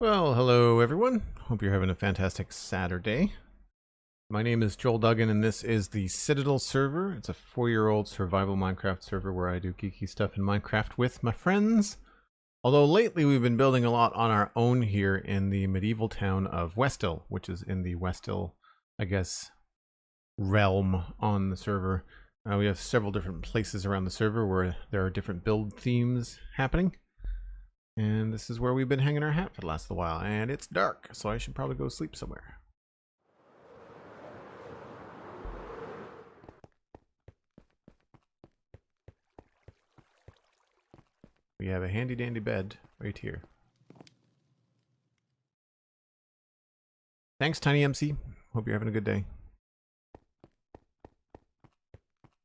Well, hello everyone. Hope you're having a fantastic Saturday. My name is Joel Duggan and this is the Citadel server. It's a 4-year-old survival Minecraft server where I do geeky stuff in Minecraft with my friends. Although lately we've been building a lot on our own here in the medieval town of Westhill, which is in the Westhill, I guess, realm on the server. We have several different places around the server where there are different build themes happening. And this is where we've been hanging our hat for the last little while. And it's dark, so I should probably go sleep somewhere. We have a handy dandy bed right here. Thanks, Tiny MC. Hope you're having a good day.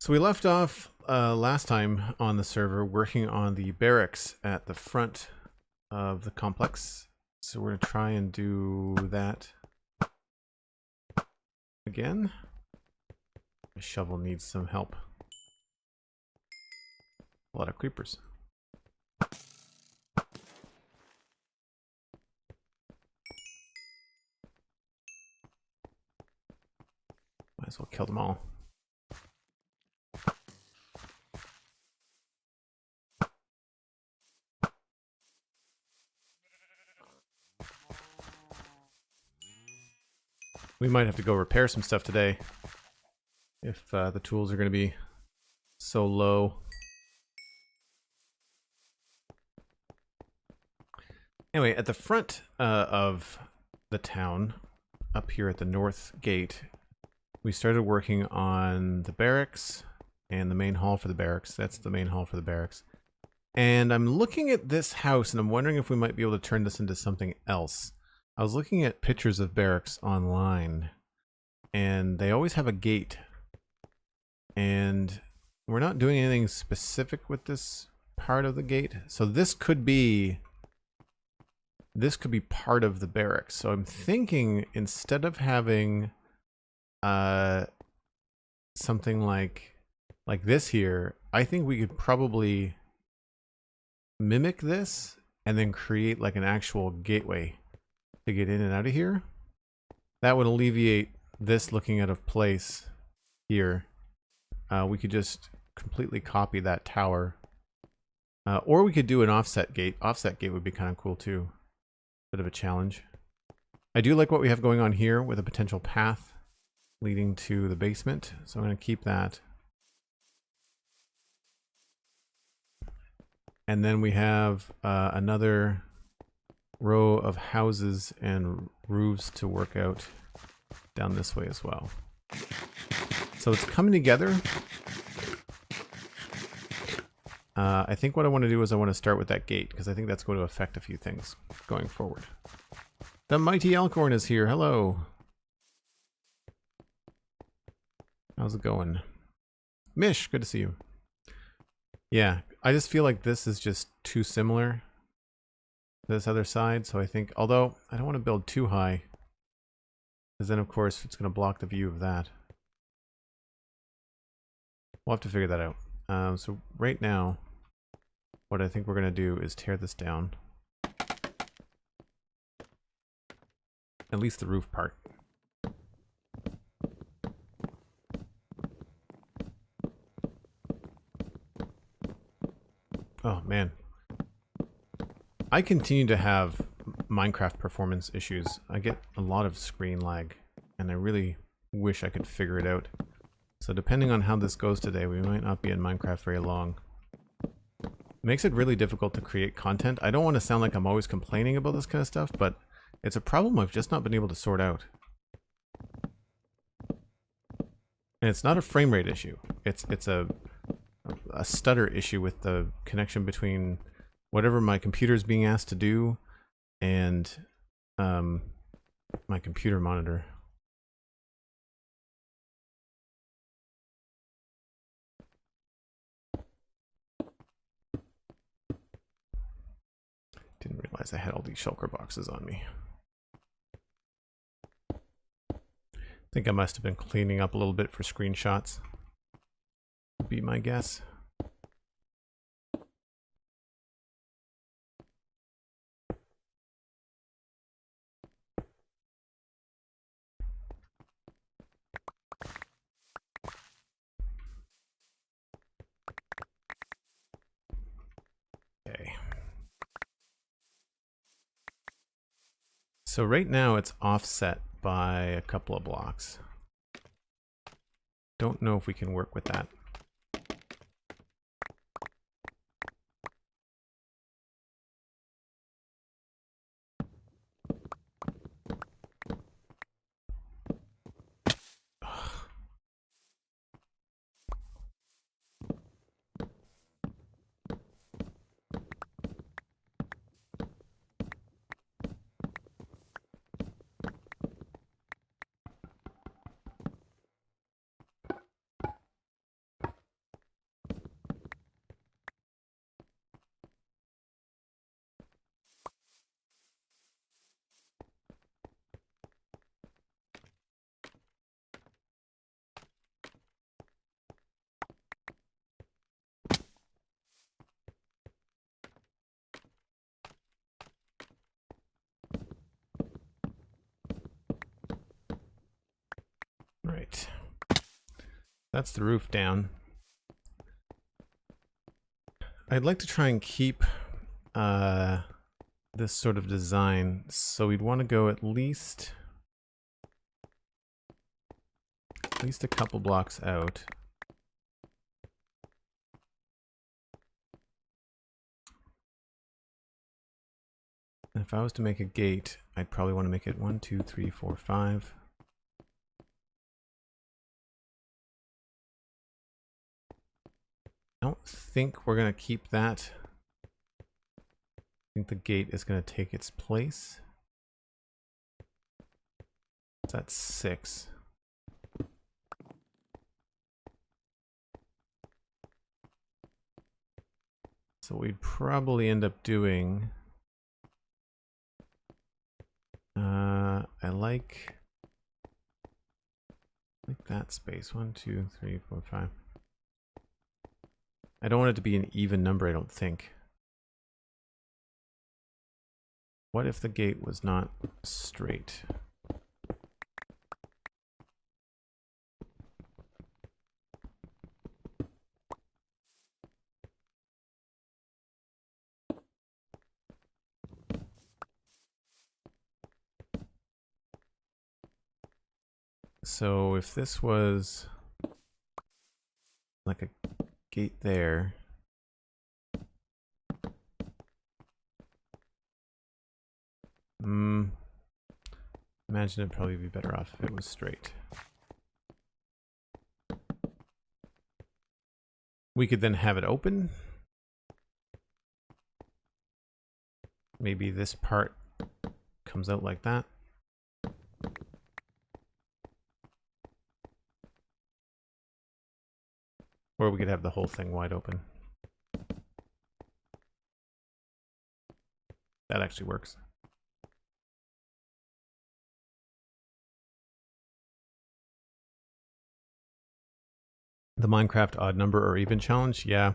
So we left off last time on the server working on the barracks at the front of the complex. So we're going to try and do that again. My shovel needs some help. A lot of creepers. Might as well kill them all. We might have to go repair some stuff today if the tools are going to be so low. Anyway, at the front of the town, up here at the north gate, we started working on the barracks and the main hall for the barracks. That's the main hall for the barracks. And I'm looking at this house and I'm wondering if we might be able to turn this into something else. I was looking at pictures of barracks online and they always have a gate. And we're not doing anything specific with this part of the gate. So this could be part of the barracks. So I'm thinking instead of having something like this here, I think we could probably mimic this and then create like an actual gateway to get in and out of here. That would alleviate this looking out of place here. We could just completely copy that tower. Or we could do an offset gate. Offset gate would be kind of cool too. Bit of a challenge. I do like what we have going on here with a potential path leading to the basement. So I'm going to keep that. And then we have another row of houses and roofs to work out down this way as well. So it's coming together. I think what I want to do is I want to start with that gate because I think that's going to affect a few things going forward. The mighty Elkhorn is here. Hello. How's it going? Mish, good to see you. Yeah, I just feel like this is just too similar to this other side. So I think, although I don't want to build too high because then of course it's going to block the view of that. We'll have to figure that out. So right now, what I think we're going to do is tear this down. At least the roof part. Oh man. I continue to have Minecraft performance issues. I get a lot of screen lag and I really wish I could figure it out. So depending on how this goes today, we might not be in Minecraft very long. It makes it really difficult to create content. I don't want to sound like I'm always complaining about this kind of stuff, but it's a problem I've just not been able to sort out. And it's not a frame rate issue. It's a stutter issue with the connection between whatever my computer is being asked to do and my computer monitor. Didn't realize I had all these shulker boxes on me. I think I must have been cleaning up a little bit for screenshots. Would be my guess. So right now it's offset by a couple of blocks. Don't know if we can work with that. Right. That's the roof down. I'd like to try and keep this sort of design, so we'd want to go at least a couple blocks out. And if I was to make a gate, I'd probably want to make it 1, 2, 3, 4, 5. I don't think we're going to keep that. I think the gate is going to take its place. So that's 6. So we'd probably end up doing... I like that space. 1, 2, 3, 4, 5. I don't want it to be an even number, I don't think. What if the gate was not straight? So if this was like a gate there, imagine it'd probably be better off if it was straight. We could then have it open. Maybe this part comes out like that. Or we could have the whole thing wide open. That actually works. The Minecraft odd number or even challenge, yeah.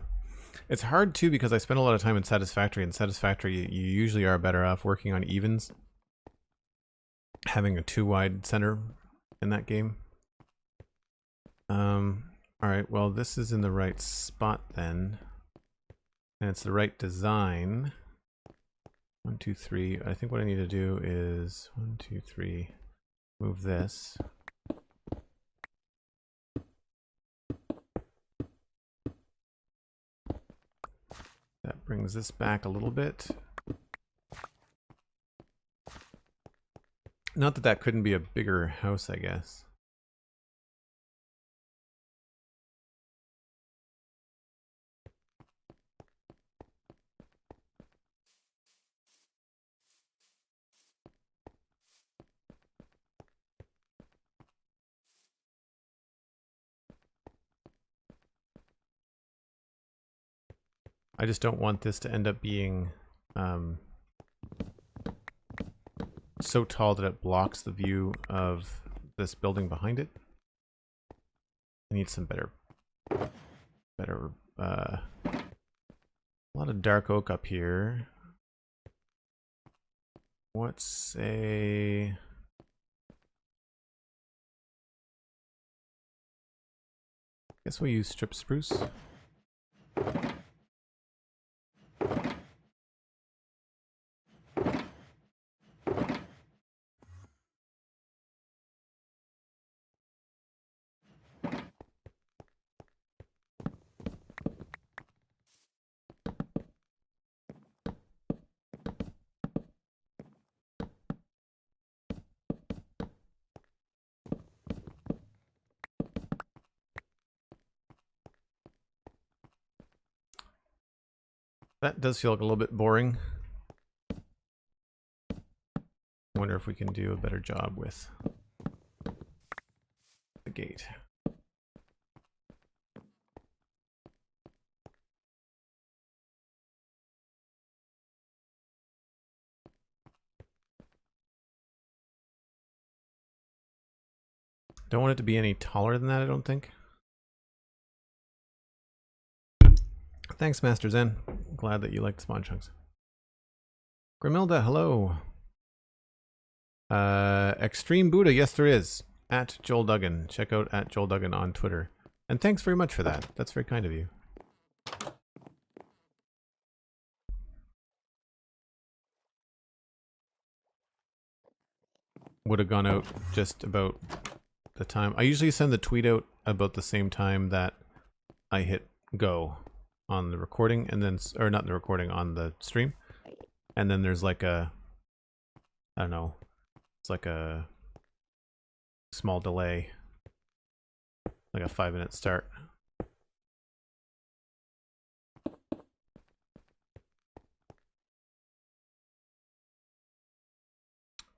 It's hard too because I spend a lot of time in Satisfactory, and Satisfactory you usually are better off working on evens. Having a 2 wide center in that game. Alright, well this is in the right spot then. And it's the right design. 1, 2, 3. I think what I need to do is 1, 2, 3. Move this. That brings this back a little bit. Not that that couldn't be a bigger house, I guess. I just don't want this to end up being so tall that it blocks the view of this building behind it. I need some better, a lot of dark oak up here. What's a... guess we'll use strip spruce. That does feel like a little bit boring. Wonder if we can do a better job with the gate. Don't want it to be any taller than that, I don't think. Thanks, Master Zen. Glad that you liked spawn chunks. Grimilda, hello. Extreme Buddha, yes there is. At Joel Duggan. Check out at Joel Duggan on Twitter. And thanks very much for that. That's very kind of you. Would have gone out just about the time. I usually send the tweet out about the same time that I hit go on the recording, and then, or not the recording, on the stream. And then there's like a, I don't know, it's like a small delay, like a 5-minute start.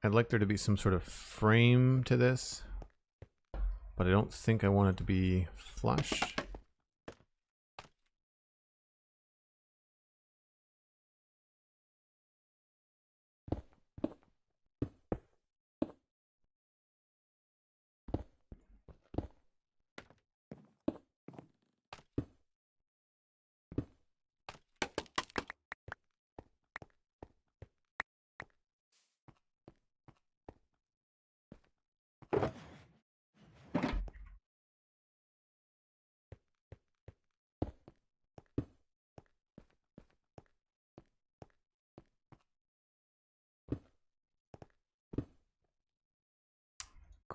I'd like there to be some sort of frame to this, but I don't think I want it to be flush.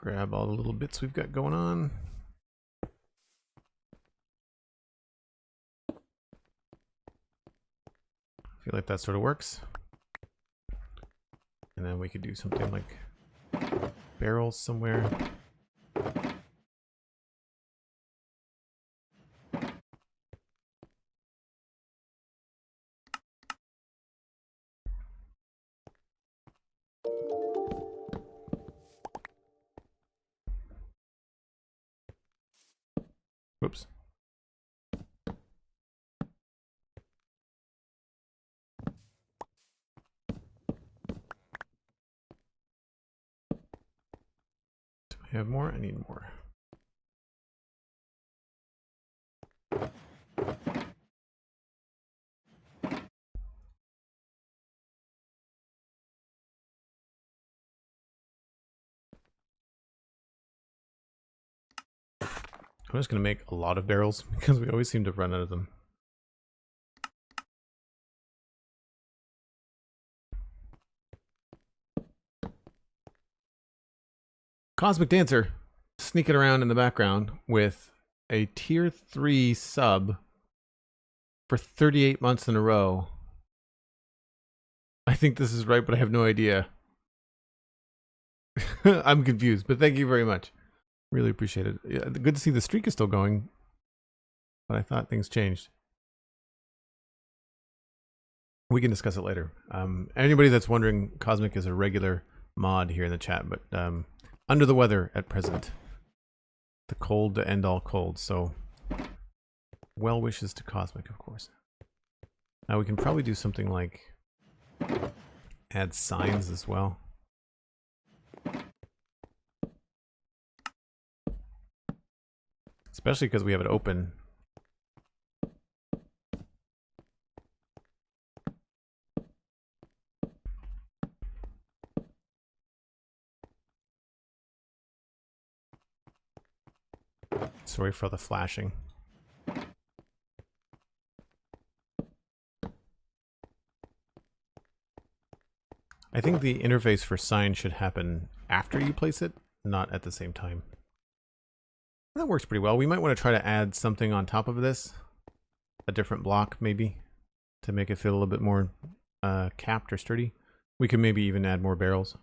Grab all the little bits we've got going on. I feel like that sort of works. And then we could do something like barrels somewhere. Whoops. Do I have more? I need more. I'm just going to make a lot of barrels because we always seem to run out of them. Cosmic Dancer sneaking around in the background with a tier 3 sub for 38 months in a row. I think this is right, but I have no idea. I'm confused, but thank you very much. Really appreciate it. Yeah, good to see the streak is still going, but I thought things changed. We can discuss it later. Anybody that's wondering, Cosmic is a regular mod here in the chat, but under the weather at present. The cold to end all colds, so well wishes to Cosmic, of course. Now we can probably do something like add signs as well. Especially because we have it open. Sorry for the flashing. I think the interface for sign should happen after you place it, not at the same time. That works pretty well. We might want to try to add something on top of this. A different block, maybe, to make it feel a little bit more capped or sturdy. We could maybe even add more barrels.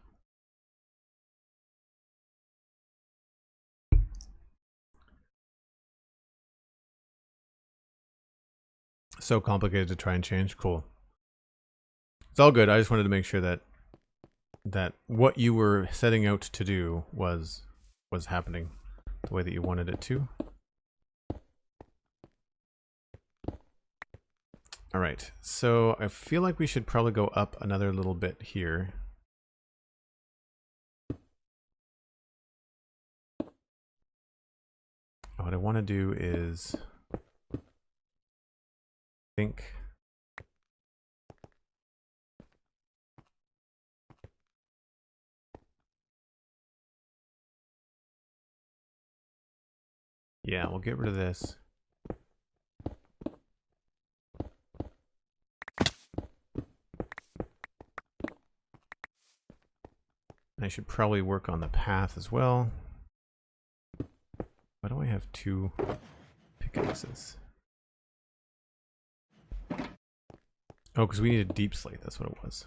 So complicated to try and change. Cool. It's all good. I just wanted to make sure that what you were setting out to do was happening the way that you wanted it to. All right. So I feel like we should probably go up another little bit here. What I want to do is think. Yeah, we'll get rid of this. I should probably work on the path as well. Why do I have 2 pickaxes? Oh, because we need a deep slate. That's what it was.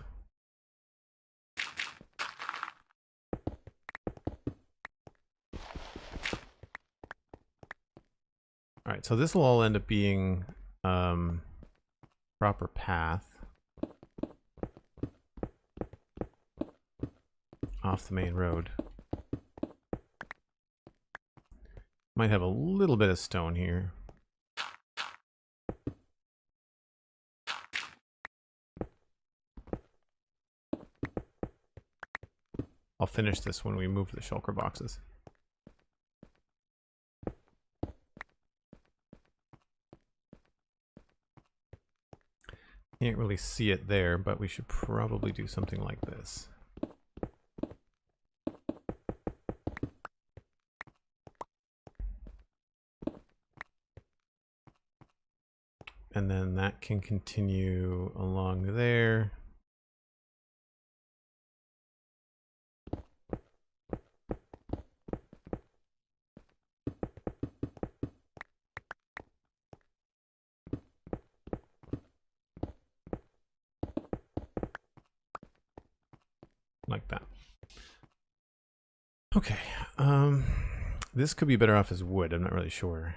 All right, so this will all end up being proper path off the main road. Might have a little bit of stone here. I'll finish this when we move the shulker boxes. Can't really see it there, but we should probably do something like this. And then that can continue along there. Like that. Okay. This could be better off as wood. I'm not really sure.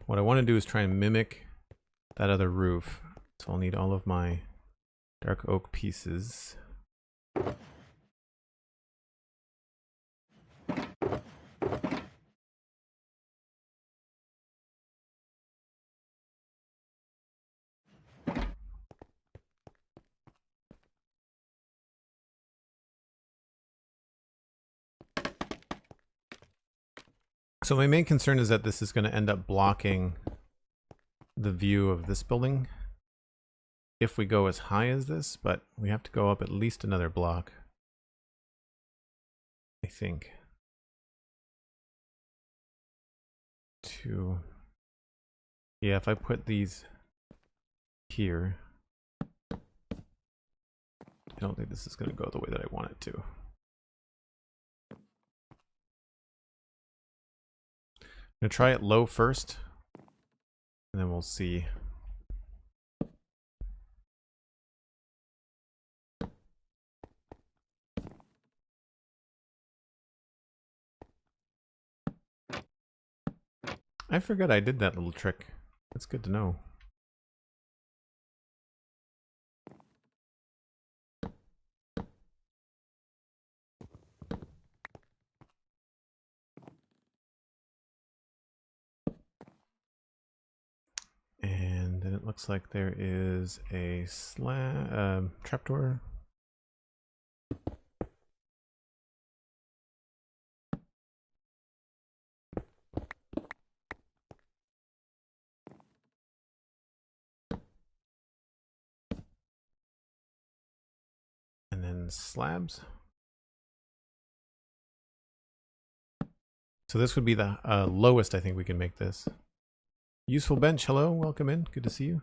What I want to do is try and mimic that other roof. So I'll need all of my dark oak pieces. So my main concern is that this is going to end up blocking the view of this building if we go as high as this, but we have to go up at least another block, I think. Yeah, if I put these here, I don't think this is going to go the way that I want it to. I'm going to try it low first, and then we'll see. I forgot I did that little trick. That's good to know. And then it looks like there is a trapdoor. And then slabs. So this would be the lowest I think we can make this. Useful bench, hello, welcome in, good to see you.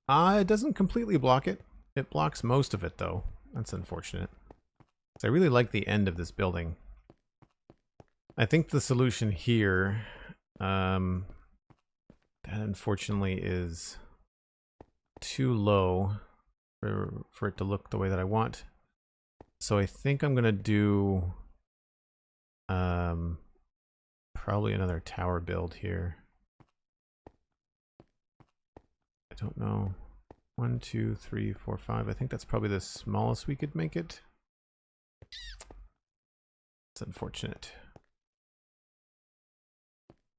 It doesn't completely block it. It blocks most of it though. That's unfortunate. So I really like the end of this building. I think the solution here, that unfortunately is too low for it to look the way that I want. So I think I'm gonna do probably another tower build here. I don't know. 1, 2, 3, 4, 5. I think that's probably the smallest we could make it. It's unfortunate.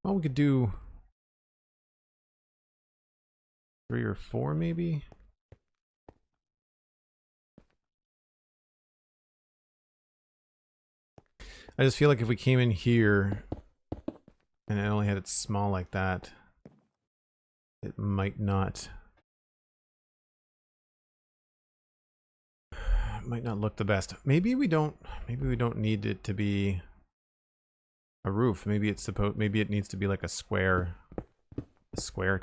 Well, we could do 3 or 4 maybe. I just feel like if we came in here and I only had it small like that, it might not look the best. Maybe we don't need it to be a roof. Maybe it needs to be like a square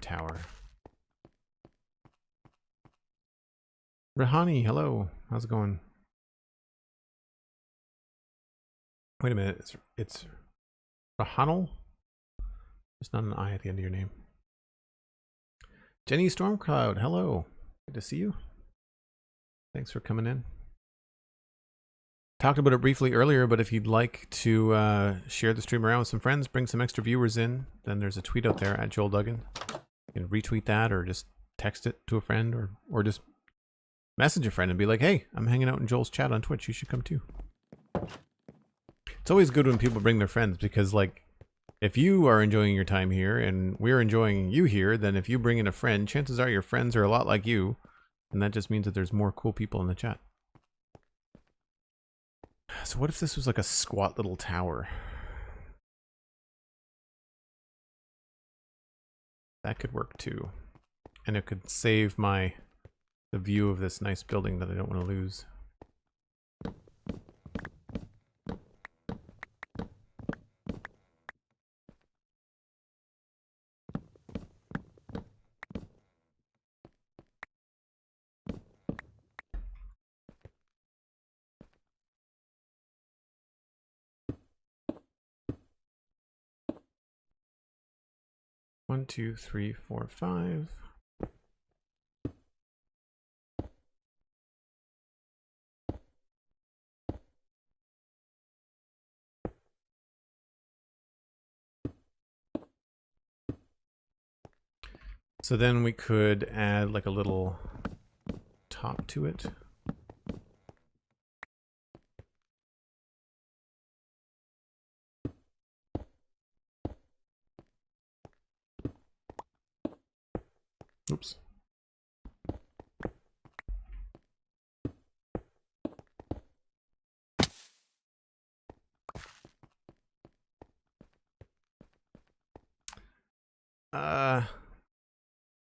tower. Rahani, hello. How's it going? Wait a minute. It's Rahanel? There's not an I at the end of your name. Jenny Stormcloud, hello. Good to see you. Thanks for coming in. Talked about it briefly earlier, but if you'd like to share the stream around with some friends, bring some extra viewers in, then there's a tweet out there at Joel Duggan. You can retweet that or just text it to a friend or just message a friend and be like, hey, I'm hanging out in Joel's chat on Twitch. You should come too. It's always good when people bring their friends because, like, if you are enjoying your time here and we're enjoying you here, then if you bring in a friend, chances are your friends are a lot like you. And that just means that there's more cool people in the chat. So what if this was like a squat little tower? That could work too. And it could save the view of this nice building that I don't want to lose. One, two, three, four, 5. So then we could add like a little top to it. Oops.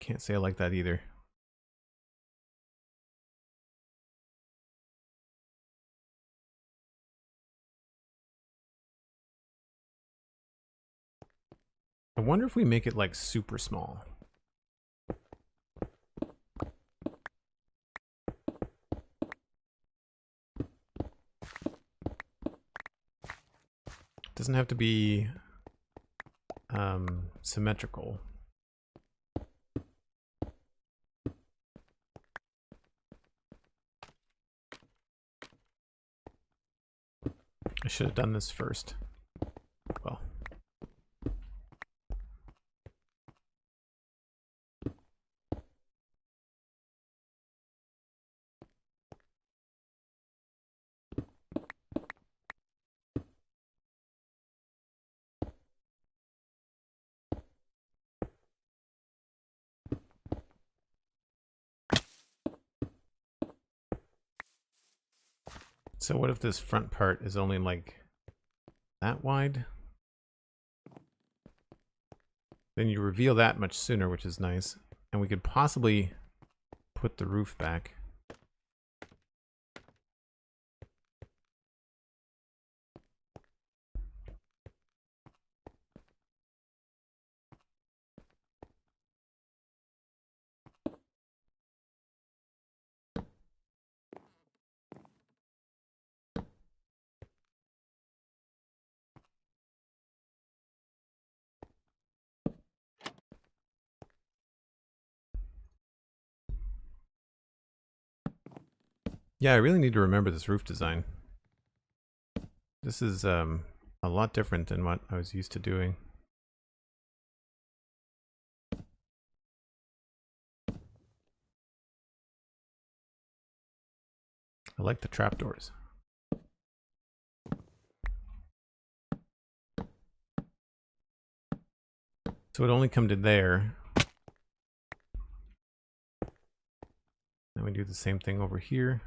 Can't say I like that either. I wonder if we make it like super small. It doesn't have to be symmetrical. I should have done this first. Well. So what if this front part is only like that wide? Then you reveal that much sooner, which is nice. And we could possibly put the roof back. Yeah, I really need to remember this roof design. This is a lot different than what I was used to doing. I like the trapdoors. So it only come to there. Then we do the same thing over here.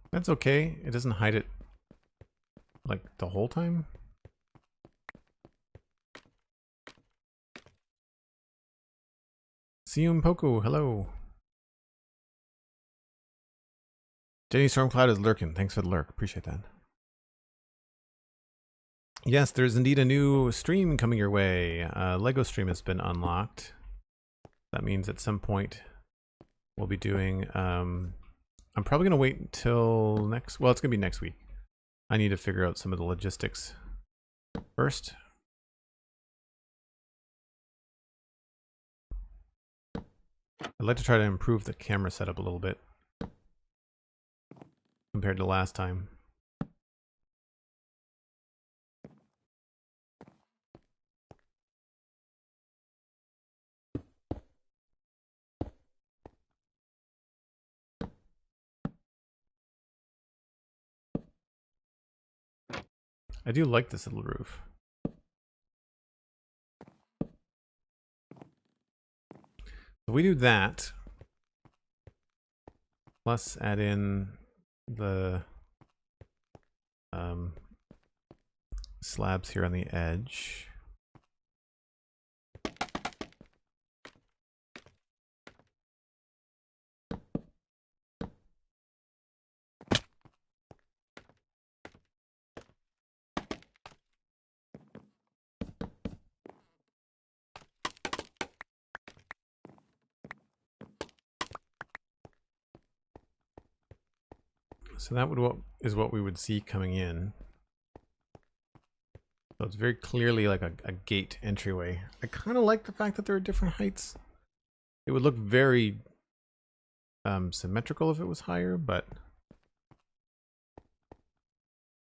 That's okay. It doesn't hide it like the whole time. Sium Poku, hello. Jenny Stormcloud is lurking. Thanks for the lurk. Appreciate that. Yes, there's indeed a new stream coming your way. Lego stream has been unlocked. That means at some point we'll be doing... I'm probably going to wait until next... Well, it's going to be next week. I need to figure out some of the logistics first. I'd like to try to improve the camera setup a little bit compared to last time. I do like this little roof. So we do that, plus add in the slabs here on the edge. So that is what we would see coming in. So it's very clearly like a gate entryway. I kind of like the fact that there are different heights. It would look very symmetrical if it was higher, but...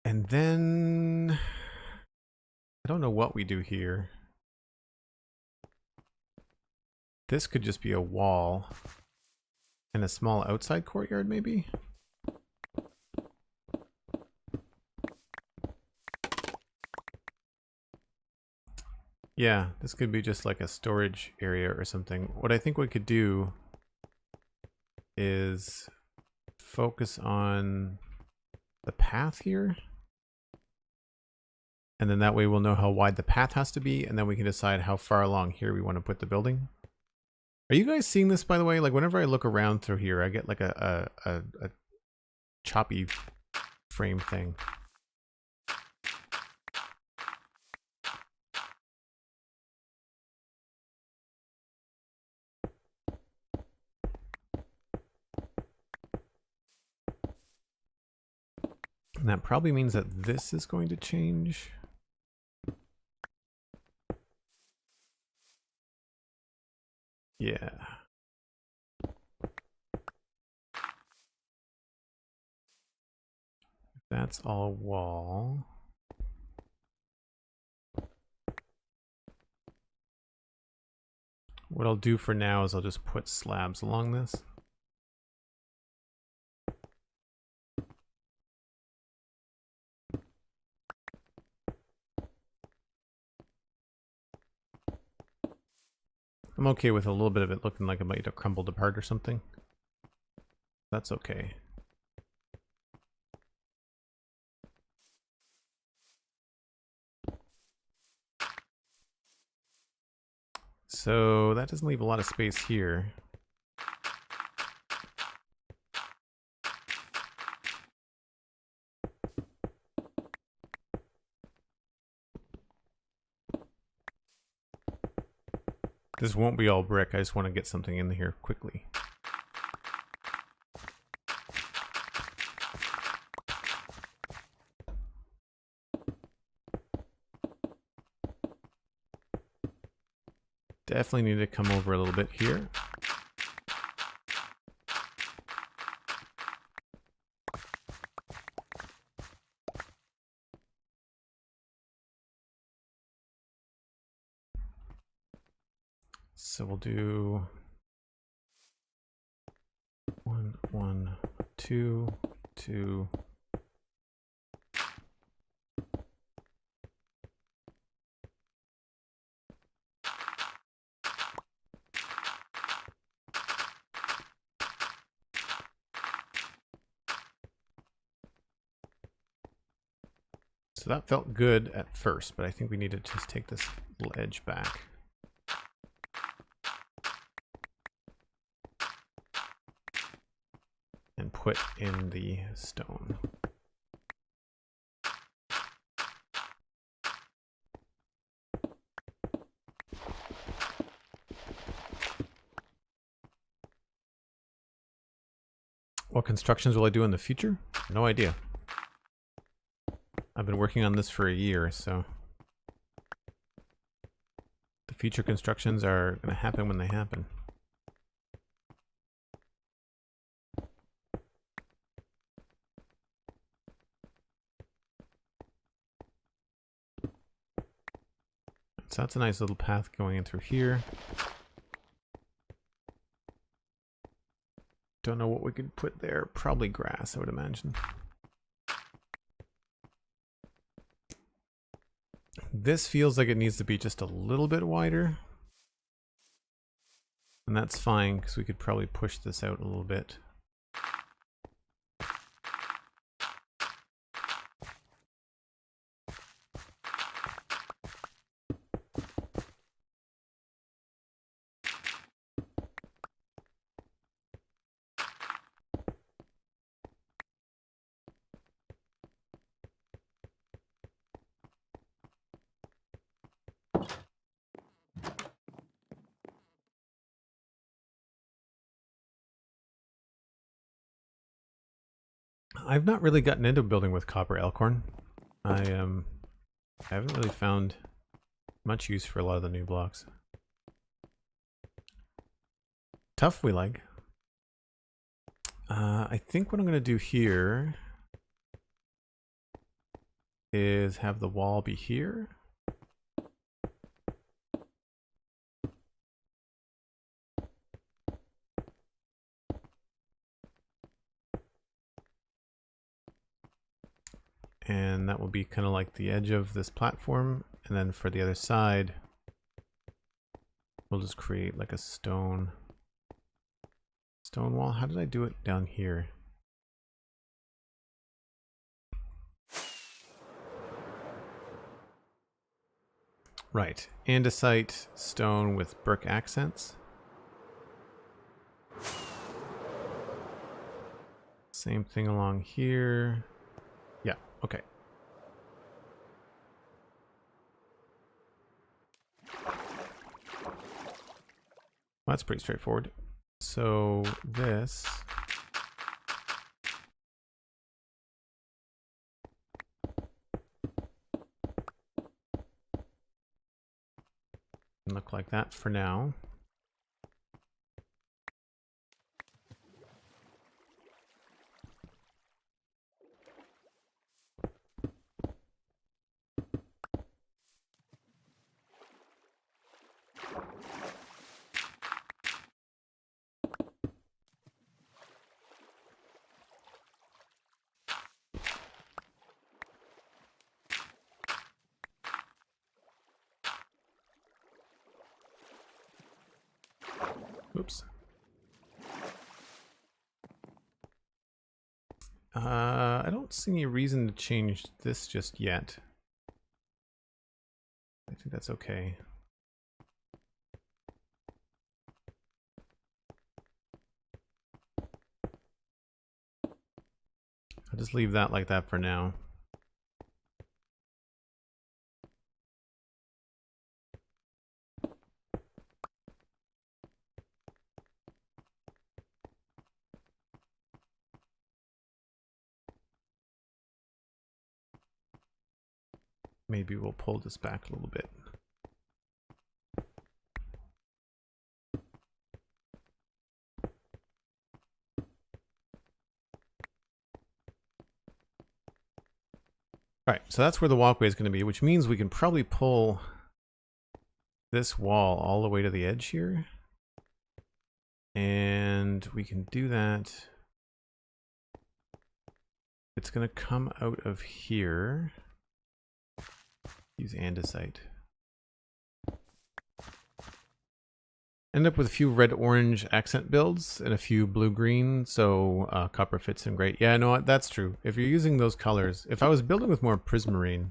And then... I don't know what we do here. This could just be a wall and a small outside courtyard, maybe? Yeah, this could be just like a storage area or something. What I think we could do is focus on the path here. And then that way we'll know how wide the path has to be, and then we can decide how far along here we want to put the building. Are you guys seeing this, by the way? Like whenever I look around through here, I get like a choppy frame thing. And that probably means that this is going to change. Yeah. That's all wall. What I'll do for now is I'll just put slabs along this. I'm okay with a little bit of it looking like it might have crumbled apart or something. That's okay. So that doesn't leave a lot of space here. This won't be all brick. I just want to get something in here quickly. Definitely need to come over a little bit here. So we'll do 1, 1, 2, 2. So that felt good at first, but I think we need to just take this little edge back. And put in the stone. What constructions will I do in the future? No idea. I've been working on this for a year, so the future constructions are going to happen when they happen. So that's a nice little path going in through here. Don't know what we could put there. Probably grass, I would imagine. This feels like it needs to be just a little bit wider. And that's fine, because we could probably push this out a little bit. I've not really gotten into building with copper elkhorn. I haven't really found much use for a lot of the new blocks. Tough we like. I think what I'm going to do here is have the wall be here. And that will be kind of like the edge of this platform. And then for the other side, we'll just create like a stone wall. How did I do it down here? Right, andesite stone with brick accents. Same thing along here. Yeah, okay. Well, that's pretty straightforward. So this can look like that for now. Oops. I don't see any reason to change this just yet. I think that's okay. I'll just leave that like that for now. maybe we'll pull this back a little bit. All right, so that's where the walkway is going to be, which means we can probably pull this wall all the way to the edge here. And we can do that. It's going to come out of here. Use andesite. End up with a few red-orange accent builds and a few blue-green, so copper fits in great. Yeah, no, that's true. If you're using those colors, if I was building with more prismarine,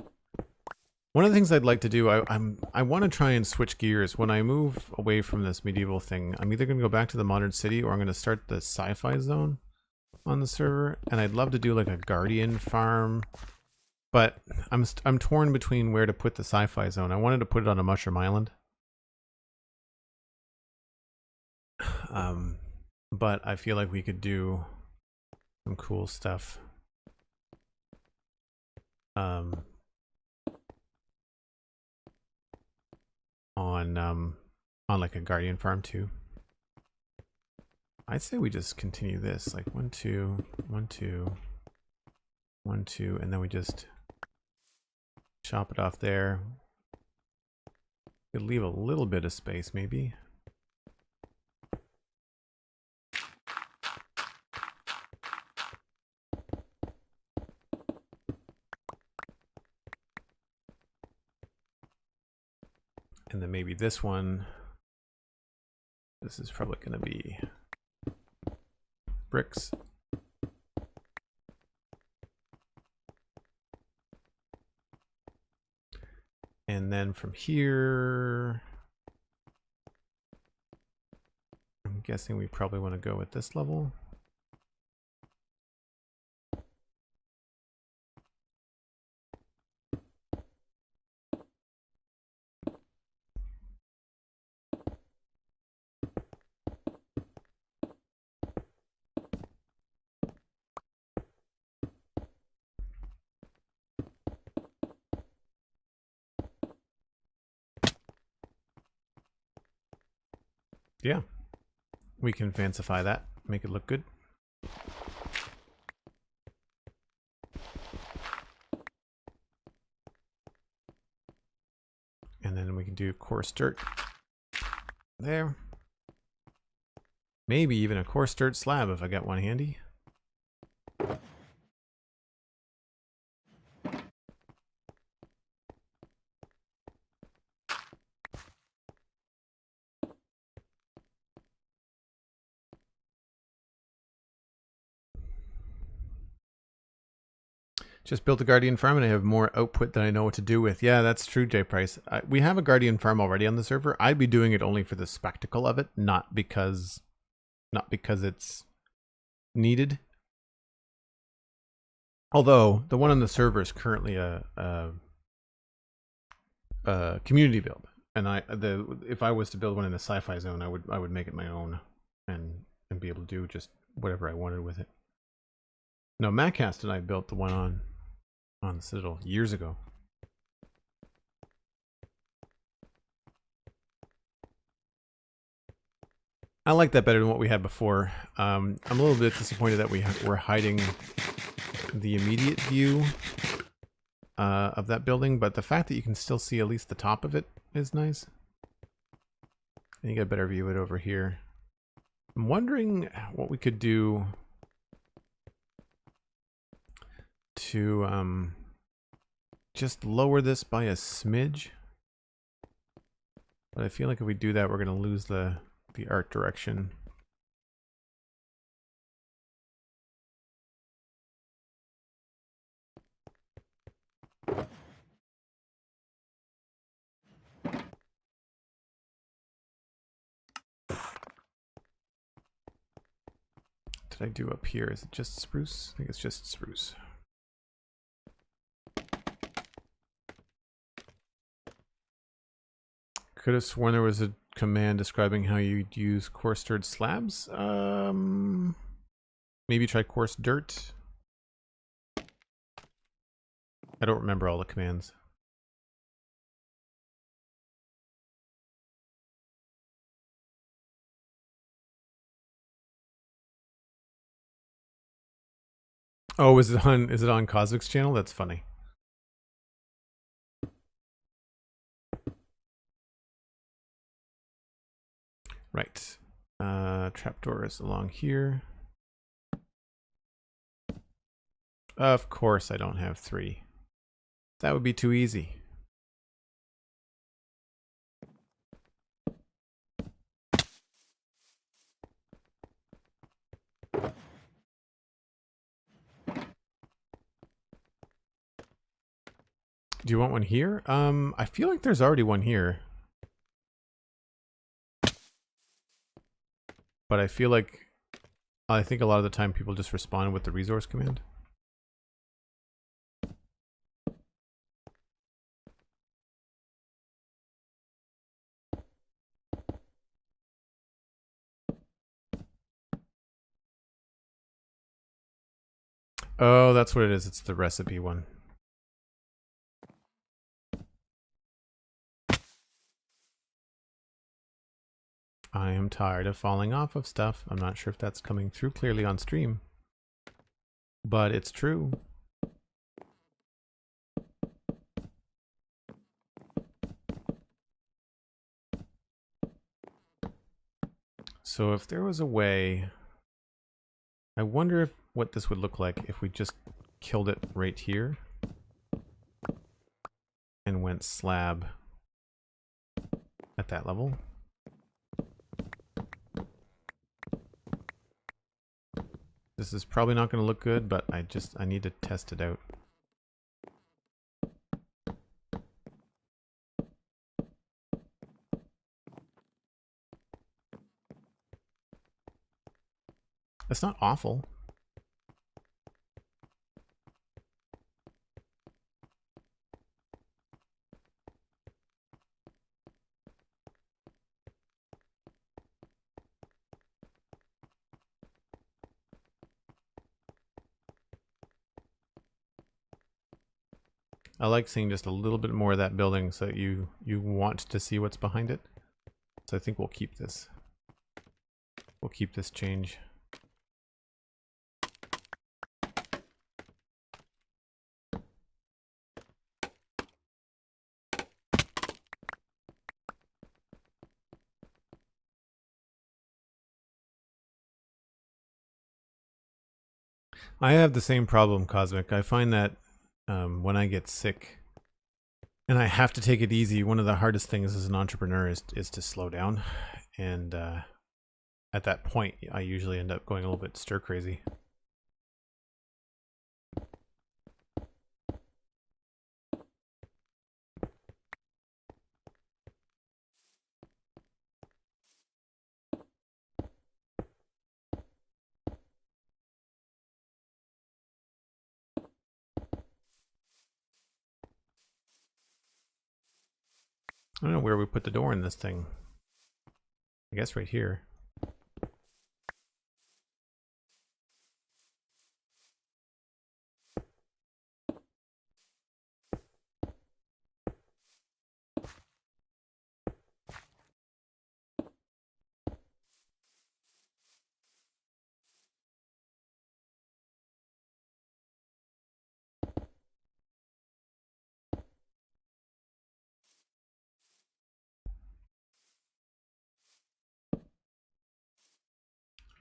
one of the things I'd like to do, I want to try and switch gears. When I move away from this medieval thing, I'm either going to go back to the modern city or I'm going to start the sci-fi zone on the server, and I'd love to do like a guardian farm, but I'm torn between where to put the sci-fi zone. I wanted to put it on a mushroom island. But I feel like we could do some cool stuff. On like a guardian farm too. I'd say we just continue this like 1 2 1 2 1 2, and then we just chop it off there. Could leave a little bit of space maybe. And then maybe this one, this is probably going to be bricks. And then from here, I'm guessing we probably want to go at this level. Yeah, we can fancify that, make it look good. And then we can do coarse dirt there. Maybe even a coarse dirt slab if I got one handy. Just built a guardian farm and I have more output than I know what to do with. Yeah, that's true, J Price. We have a guardian farm already on the server. I'd be doing it only for the spectacle of it, not because it's needed. Although the one on the server is currently a community build, and if I was to build one in the sci-fi zone, I would make it my own and be able to do just whatever I wanted with it. No, Mattcast and I built the one on the Citadel years ago. I like that better than what we had before. I'm a little bit disappointed that we're hiding the immediate view of that building, but the fact that you can still see at least the top of it is nice. And you get a better view of it over here. I'm wondering what we could do to just lower this by a smidge. But I feel like if we do that, we're going to lose the art direction. Did I do up here? Is it just spruce? I think it's just spruce. Could have sworn there was a command describing how you'd use coarse dirt slabs. Maybe try coarse dirt. I don't remember all the commands. Oh, is it on Cosmic's channel? That's funny. Right. Trapdoor is along here. Of course I don't have 3. That would be too easy. Do you want one here? I feel like there's already one here. But I feel like, I think a lot of the time people just respond with the resource command. Oh, that's what it is. It's the recipe one. I am tired of falling off of stuff. I'm not sure if that's coming through clearly on stream, but it's true. So if there was a way, I wonder if what this would look like if we just killed it right here and went slab at that level. This is probably not going to look good, but I need to test it out. It's not awful. I like seeing just a little bit more of that building so that you want to see what's behind it. So I think we'll keep this. We'll keep this change. I have the same problem, Cosmic. I find that when I get sick and I have to take it easy, one of the hardest things as an entrepreneur is to slow down. And at that point, I usually end up going a little bit stir crazy. I don't know where we put the door in this thing. I guess right here.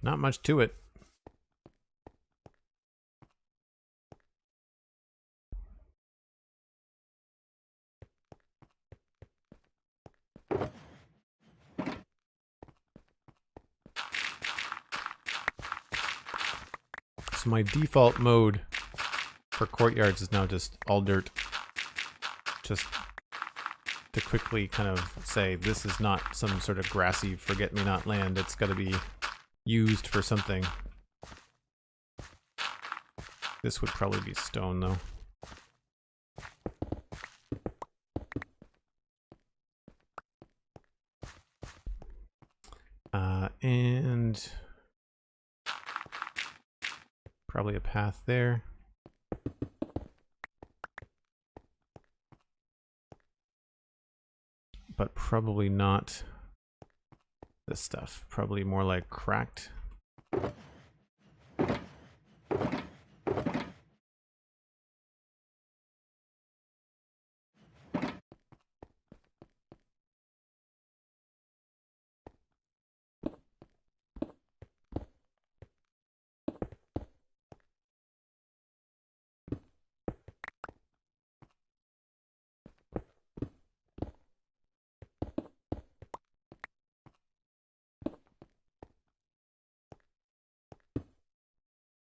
Not much to it. So my default mode for courtyards is now just all dirt. Just to quickly kind of say this is not some sort of grassy forget-me-not land. It's got to be used for something. This would probably be stone though. And probably a path there. But probably not this stuff. Probably more like cracked.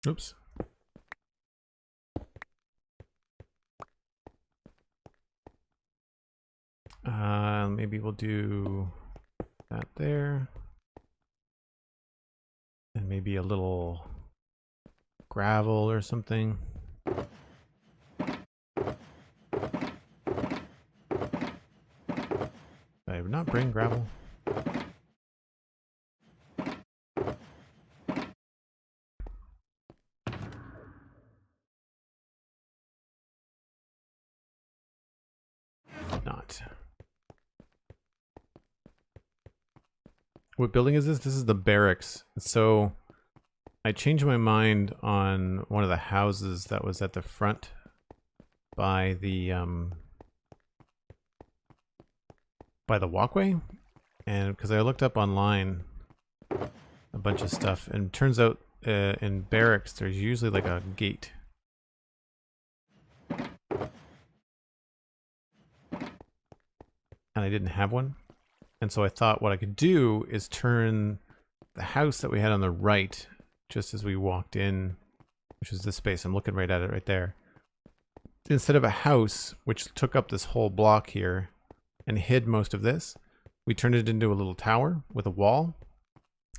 Oops. Maybe we'll do that there. And maybe a little gravel or something. I would not bring gravel. Not. What building is this? This is the Barracks. So I changed my mind on one of the houses that was at the front by the walkway, and because I looked up online a bunch of stuff, and it turns out in Barracks there's usually like a gate. And I didn't have one. And so I thought what I could do is turn the house that we had on the right, just as we walked in, which is this space, I'm looking right at it right there. Instead of a house, which took up this whole block here and hid most of this, we turned it into a little tower with a wall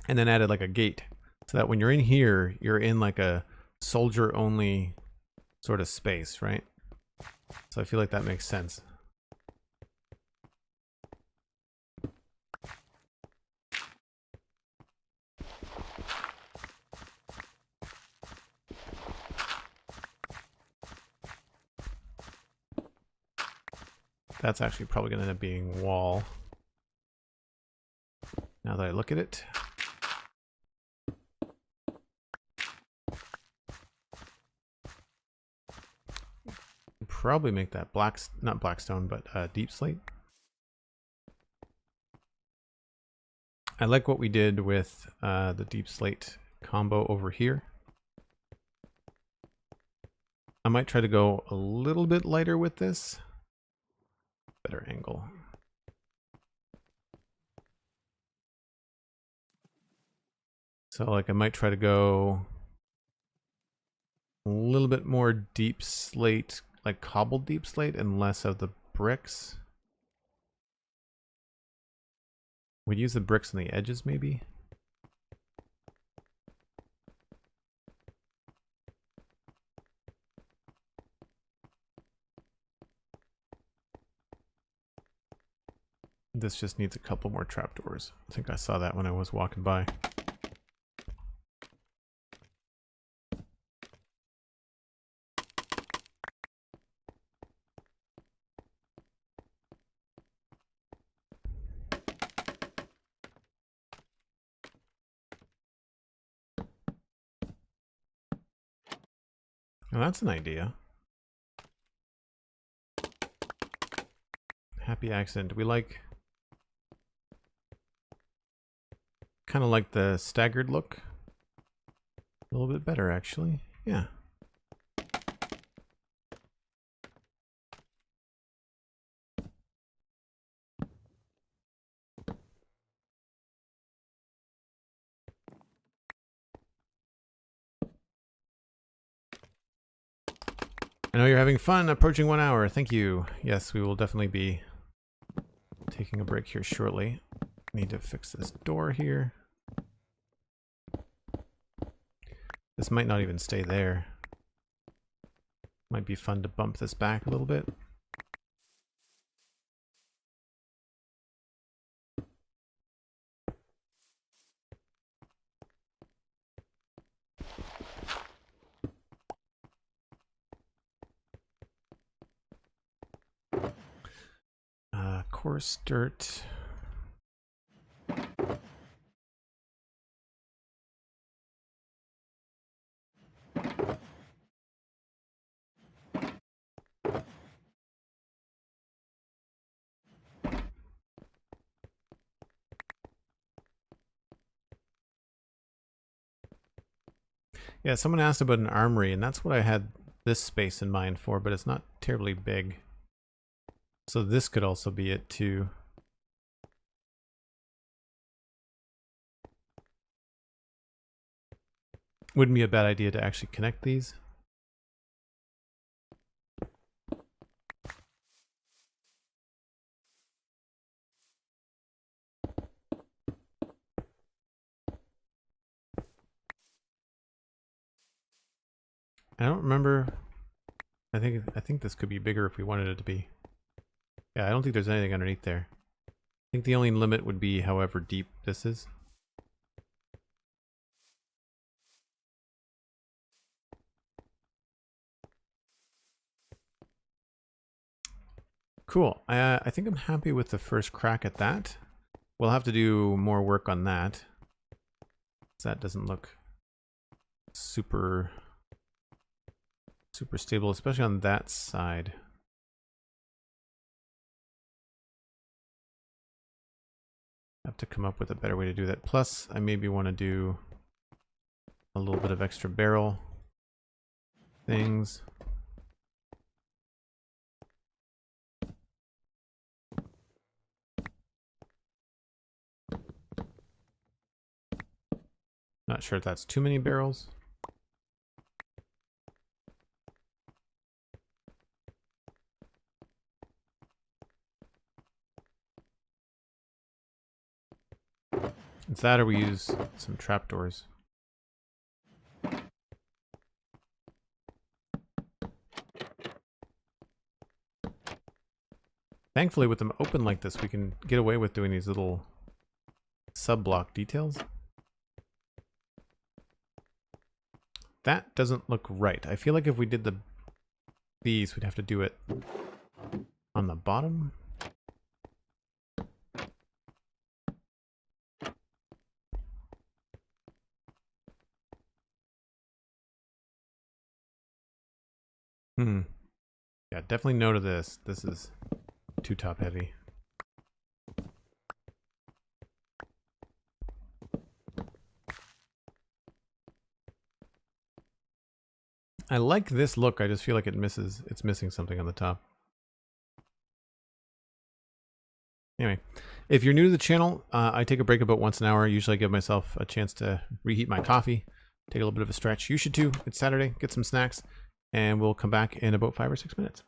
and then added like a gate. So that when you're in here, you're in like a soldier only sort of space, right? So I feel like that makes sense. That's actually probably going to end up being wall. Now that I look at it. Probably make that not blackstone, but deep slate. I like what we did with the deep slate combo over here. I might try to go a little bit lighter with this. Better angle. So like I might try to go a little bit more deep slate, like cobbled deep slate, and less of the bricks. We'd use the bricks on the edges maybe. This just needs a couple more trapdoors. I think I saw that when I was walking by. Well, that's an idea. Happy accident. We like... kind of like the staggered look. A little bit better, actually. Yeah. I know you're having fun. Approaching 1 hour. Thank you. Yes, we will definitely be taking a break here shortly. Need to fix this door here. This might not even stay there. Might be fun to bump this back a little bit. Coarse dirt. Yeah, someone asked about an armory, and that's what I had this space in mind for, but it's not terribly big. So this could also be it too. wouldn't be a bad idea to actually connect these. I don't remember. I think this could be bigger if we wanted it to be. Yeah, I don't think there's anything underneath there. I think the only limit would be however deep this is. Cool. I think I'm happy with the first crack at that. We'll have to do more work on that. That doesn't look super stable, especially on that side. I have to come up with a better way to do that. Plus, I maybe want to do a little bit of extra barrel things. Not sure if that's too many barrels. It's that or we use some trapdoors. Thankfully, with them open like this, we can get away with doing these little sub-block details. That doesn't look right. I feel like if we did these, we'd have to do it on the bottom. Yeah, definitely no to this. This is too top heavy. I like this look, I just feel like it's missing something on the top. Anyway, if you're new to the channel, I take a break about once an hour. Usually I give myself a chance to reheat my coffee, take a little bit of a stretch. You should too. It's Saturday, get some snacks, and we'll come back in about 5 or 6 minutes.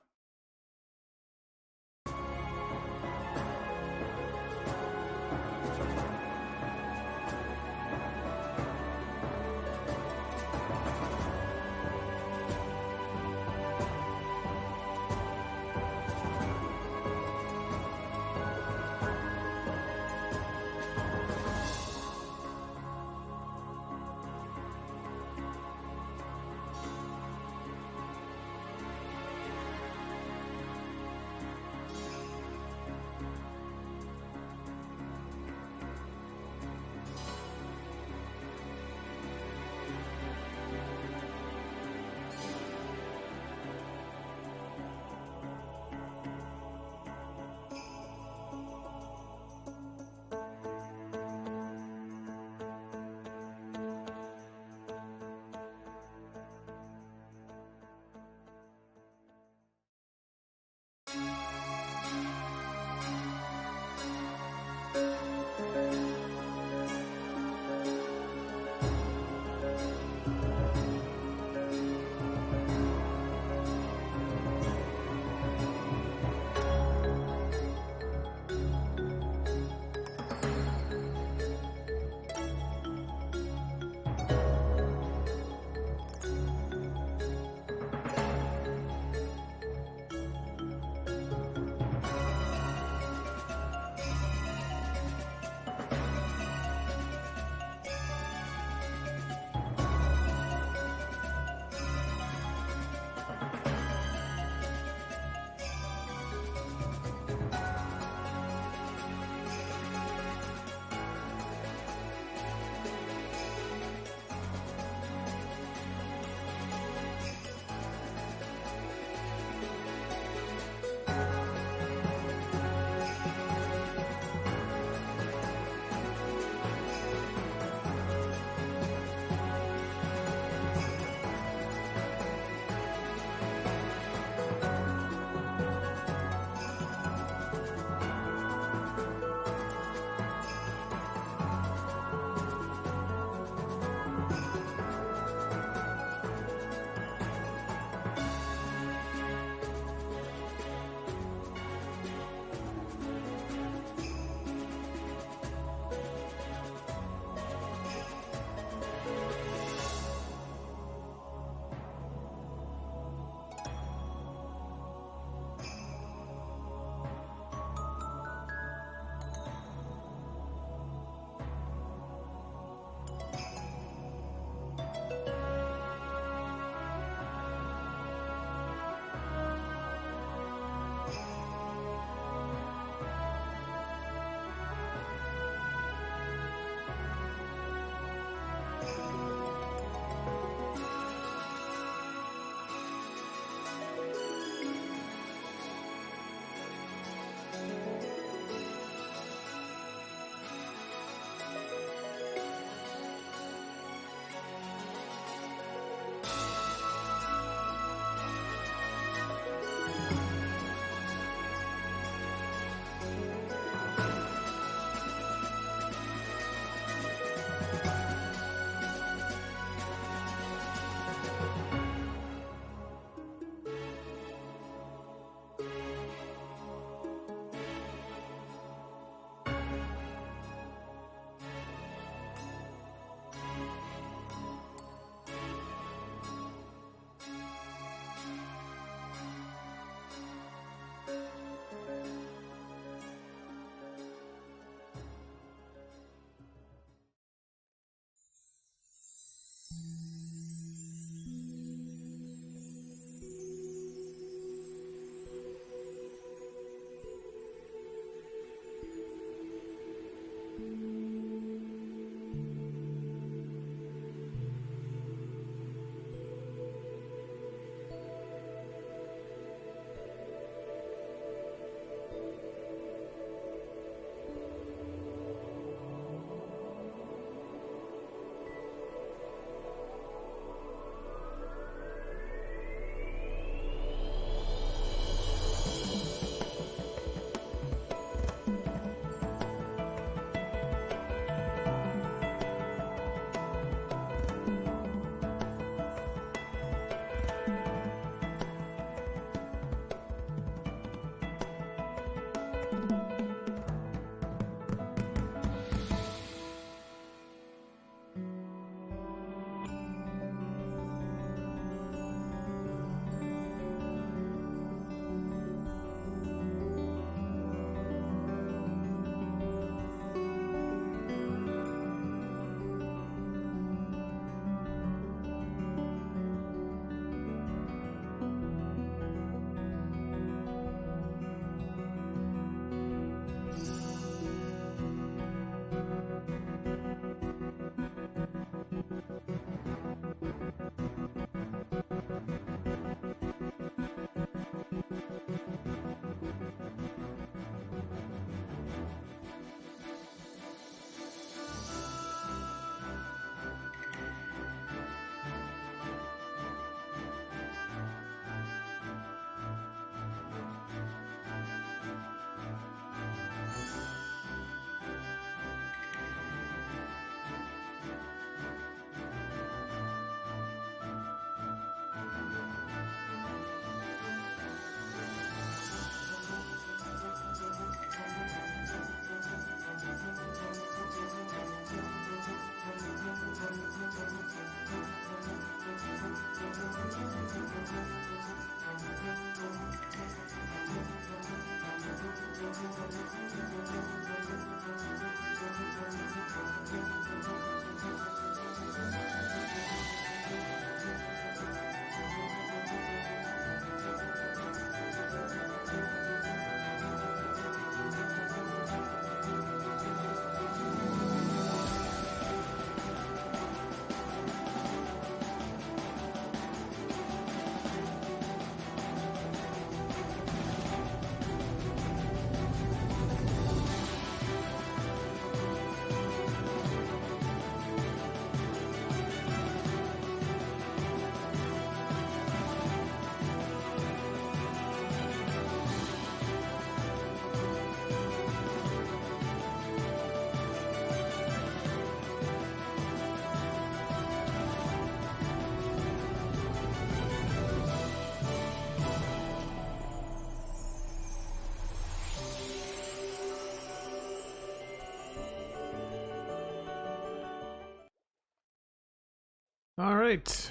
All right.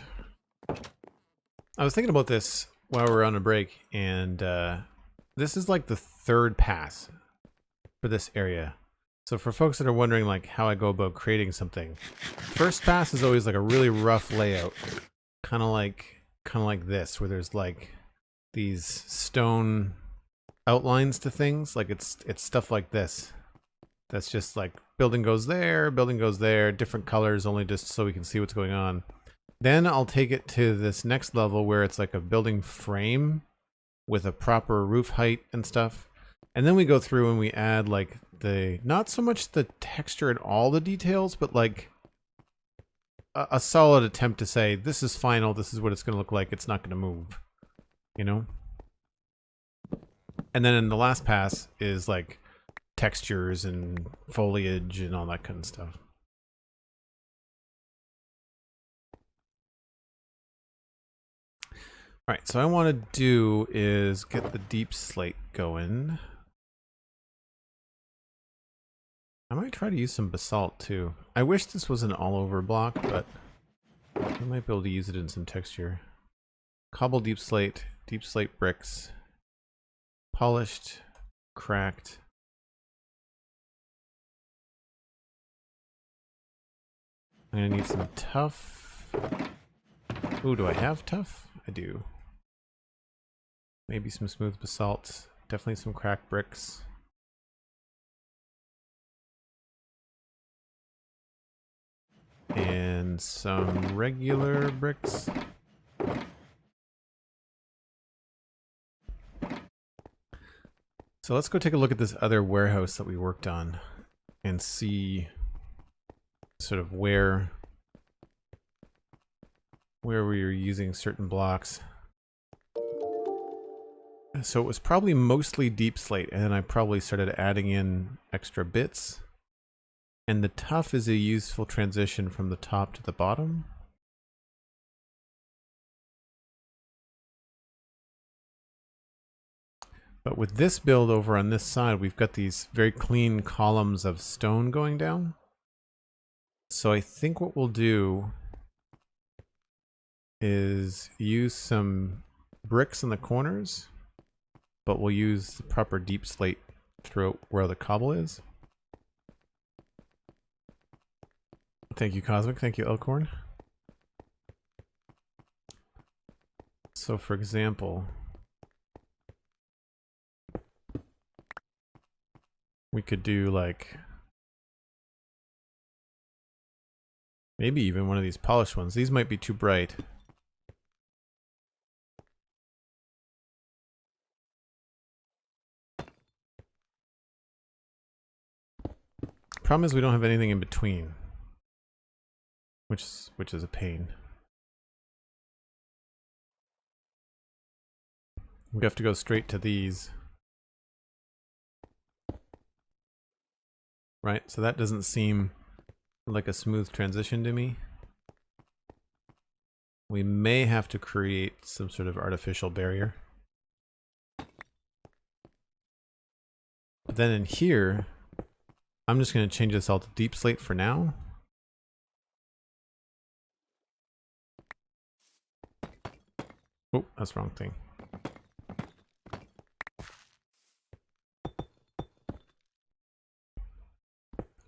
I was thinking about this while we were on a break, and this is like the third pass for this area. So for folks that are wondering like how I go about creating something, first pass is always like a really rough layout, kind of like this, where there's like these stone outlines to things. Like it's stuff like this. That's just like building goes there, different colors, only just so we can see what's going on. Then I'll take it to this next level where it's like a building frame with a proper roof height and stuff. And then we go through and we add like the, not so much the texture and all the details, but like a solid attempt to say, this is final, this is what it's going to look like, it's not going to move, you know? And then in the last pass is like textures and foliage and all that kind of stuff. All right, so what I want to do is get the deep slate going. I might try to use some basalt too. I wish this was an all-over block, but I might be able to use it in some texture. Cobble deep slate bricks, polished, cracked. I'm gonna need some tough. Ooh, do I have tough? I do. Maybe some smooth basalt. Definitely some cracked bricks. And some regular bricks. So let's go take a look at this other warehouse that we worked on and see sort of where we were using certain blocks. So it was probably mostly deep slate, and then I probably started adding in extra bits. And the tough is a useful transition from the top to the bottom. But with this build over on this side, we've got these very clean columns of stone going down. So I think what we'll do is use some bricks in the corners, but we'll use the proper deep slate throughout where the cobble is. Thank you, Cosmic. Thank you, Elkhorn. So for example, we could do like maybe even one of these polished ones. These might be too bright. Problem is we don't have anything in between, which is a pain. We have to go straight to these. Right, so that doesn't seem like a smooth transition to me. We may have to create some sort of artificial barrier. But then in here, I'm just going to change this all to deep slate for now. Oh, that's the wrong thing.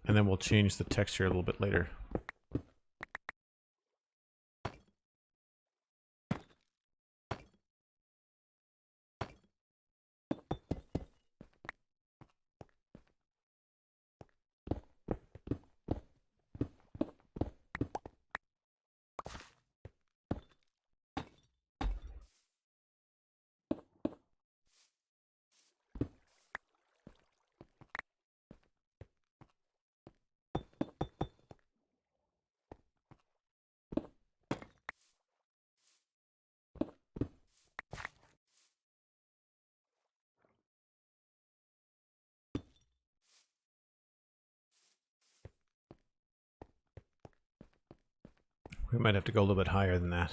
And then we'll change the texture a little bit later. We might have to go a little bit higher than that.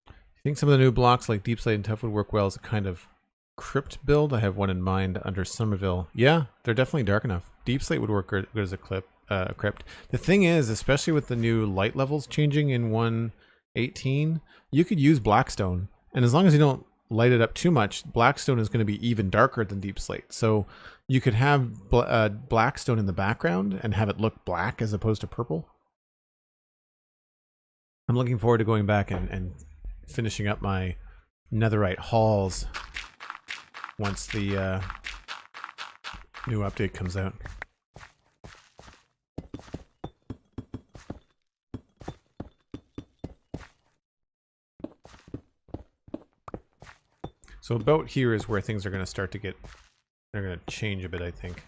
I think some of the new blocks like deep slate and tough would work well as a kind of crypt build. I have one in mind under Somerville. Yeah, they're definitely dark enough. Deep slate would work good as a crypt. The thing is, especially with the new light levels changing in 1.18, you could use Blackstone, and as long as you don't light it up too much, Blackstone is going to be even darker than Deep Slate. So you could have Blackstone in the background and have it look black as opposed to purple. I'm looking forward to going back and finishing up my netherite halls once the new update comes out. So about here is where things are going to start to get, they're going to change a bit, I think.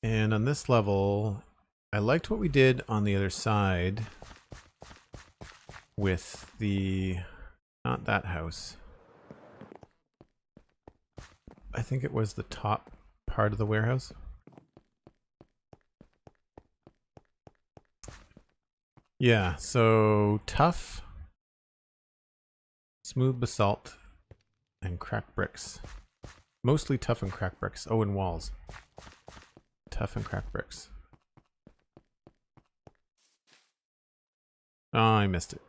And on this level, I liked what we did on the other side with the, not that house. I think it was the top part of the warehouse. Yeah, so tough, smooth basalt, and cracked bricks. Mostly tough and cracked bricks. Oh, and walls. Tough and cracked bricks. Oh, I missed it.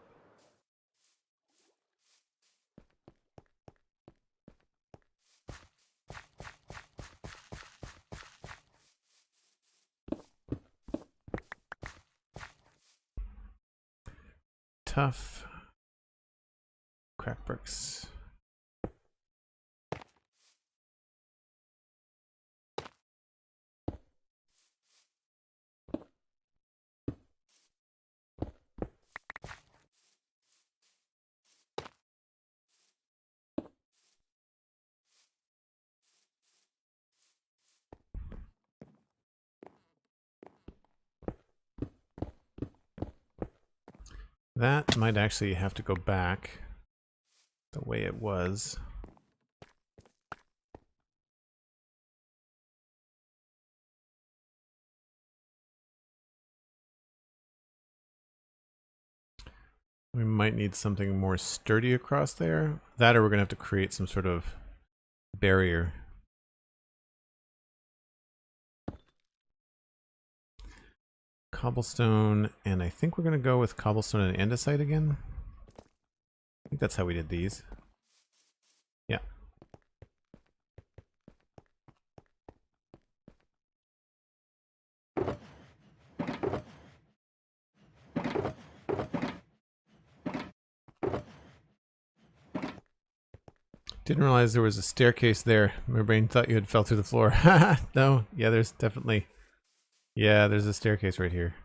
Tough, cracked bricks. That might actually have to go back the way it was. We might need something more sturdy across there. That or we're going to have to create some sort of barrier. Cobblestone, and I think we're going to go with cobblestone and andesite again. I think that's how we did these. Yeah. Didn't realize there was a staircase there. My brain thought you had fell through the floor. No, yeah, there's definitely... Yeah, there's a staircase right here.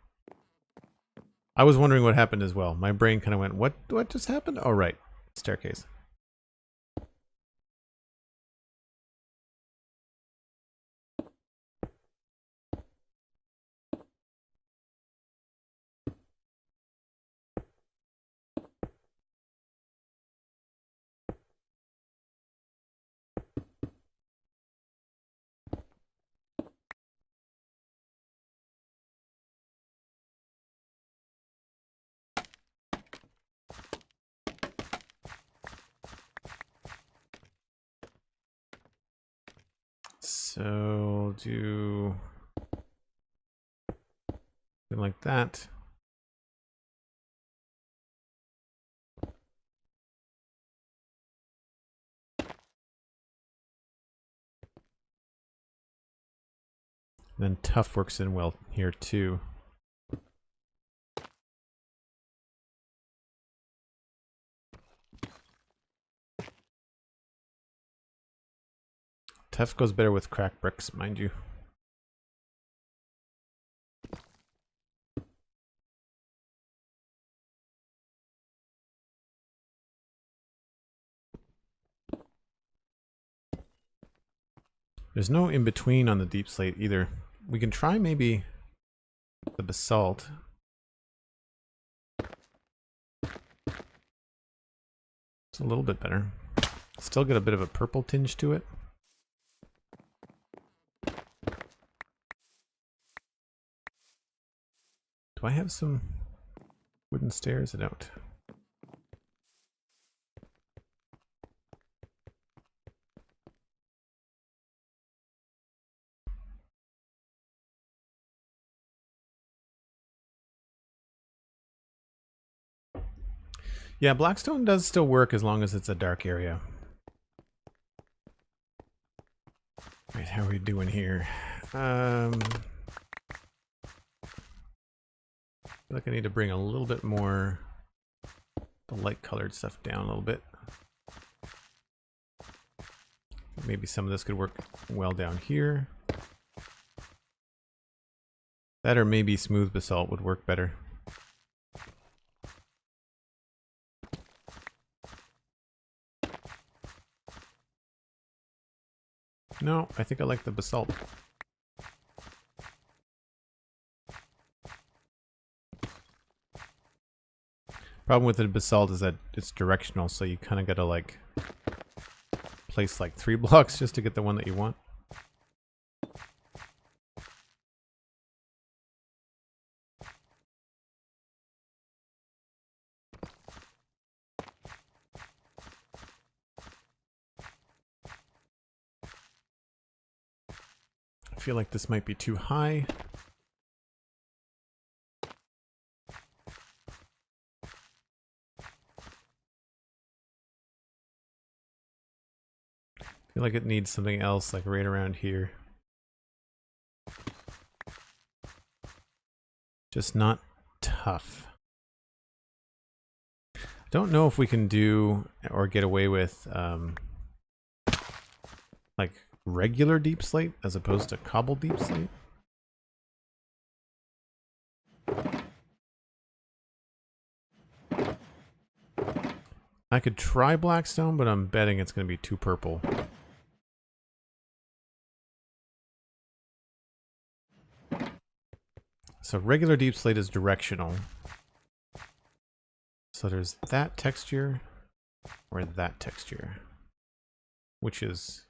I was wondering what happened as well. My brain kind of went, what just happened? Oh, right. Staircase. So do something like that. And then tough works in well here too. Tough goes better with cracked bricks, mind you. There's no in-between on the deep slate either. We can try maybe the basalt. It's a little bit better. Still got a bit of a purple tinge to it. Do I have some wooden stairs? I don't. Yeah, Blackstone does still work as long as it's a dark area. Right, how are we doing here? I feel like I need to bring a little bit more the light colored stuff down a little bit. Maybe some of this could work well down here. That or maybe smooth basalt would work better. No, I think I like the basalt. Problem with the basalt is that it's directional, so you kind of gotta like place like 3 blocks just to get the one that you want. I feel like this might be too high. I feel like it needs something else like right around here. Just not tough. I don't know if we can do or get away with like regular deep slate as opposed to cobbled deep slate. I could try Blackstone, but I'm betting it's going to be too purple. So regular deep slate is directional. So there's that texture or that texture, which is...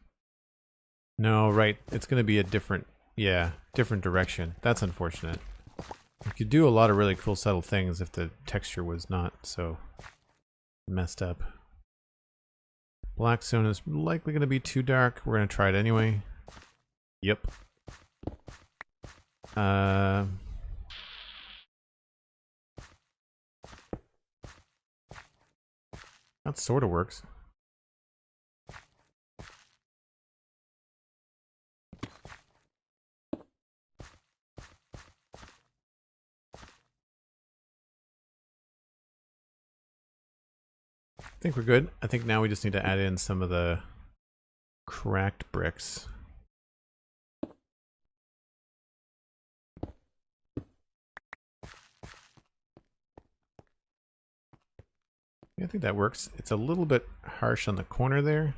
No, right. It's going to be a different, yeah, different direction. That's unfortunate. You could do a lot of really cool subtle things if the texture was not so messed up. Blackstone is likely going to be too dark. We're going to try it anyway. Yep. That sort of works. I think we're good. I think now we just need to add in some of the cracked bricks. Yeah, I think that works. It's a little bit harsh on the corner there.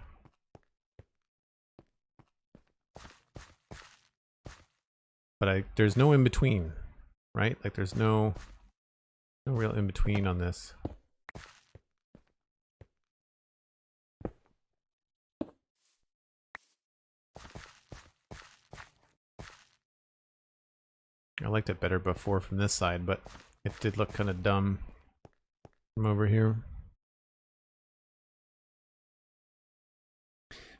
But there's no in between, right? Like there's no real in between on this. I liked it better before from this side, but it did look kind of dumb from over here.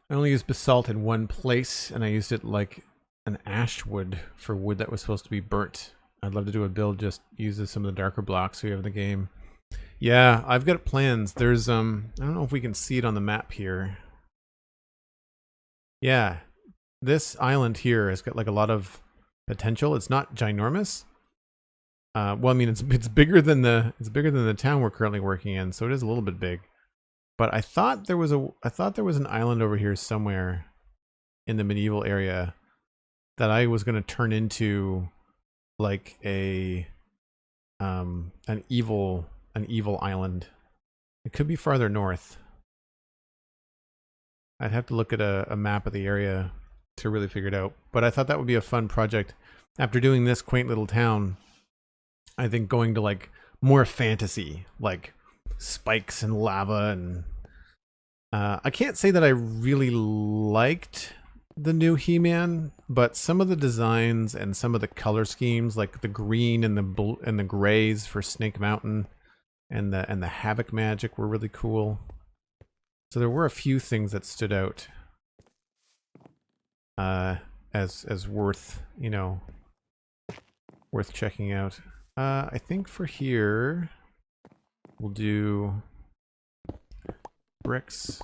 I only used basalt in one place, and I used it like an ash wood for wood that was supposed to be burnt. I'd love to do a build just uses some of the darker blocks we have in the game. Yeah, I've got plans. There's I don't know if we can see it on the map here. Yeah, this island here has got like a lot of potential. It's not ginormous. Well, I mean, it's bigger than the town we're currently working in, so it is a little bit big. But I thought there was an island over here somewhere in the medieval area that I was going to turn into like an evil island. It could be farther north. I'd have to look at a map of the area to really figure it out. But I thought that would be a fun project. After doing this quaint little town, I think going to like more fantasy, like spikes and lava and I can't say that I really liked the new He-Man, but some of the designs and some of the color schemes, like the green and the blue and the grays for Snake Mountain and the Havoc magic, were really cool. So there were a few things that stood out as worth, you know, worth checking out. I think for here we'll do bricks.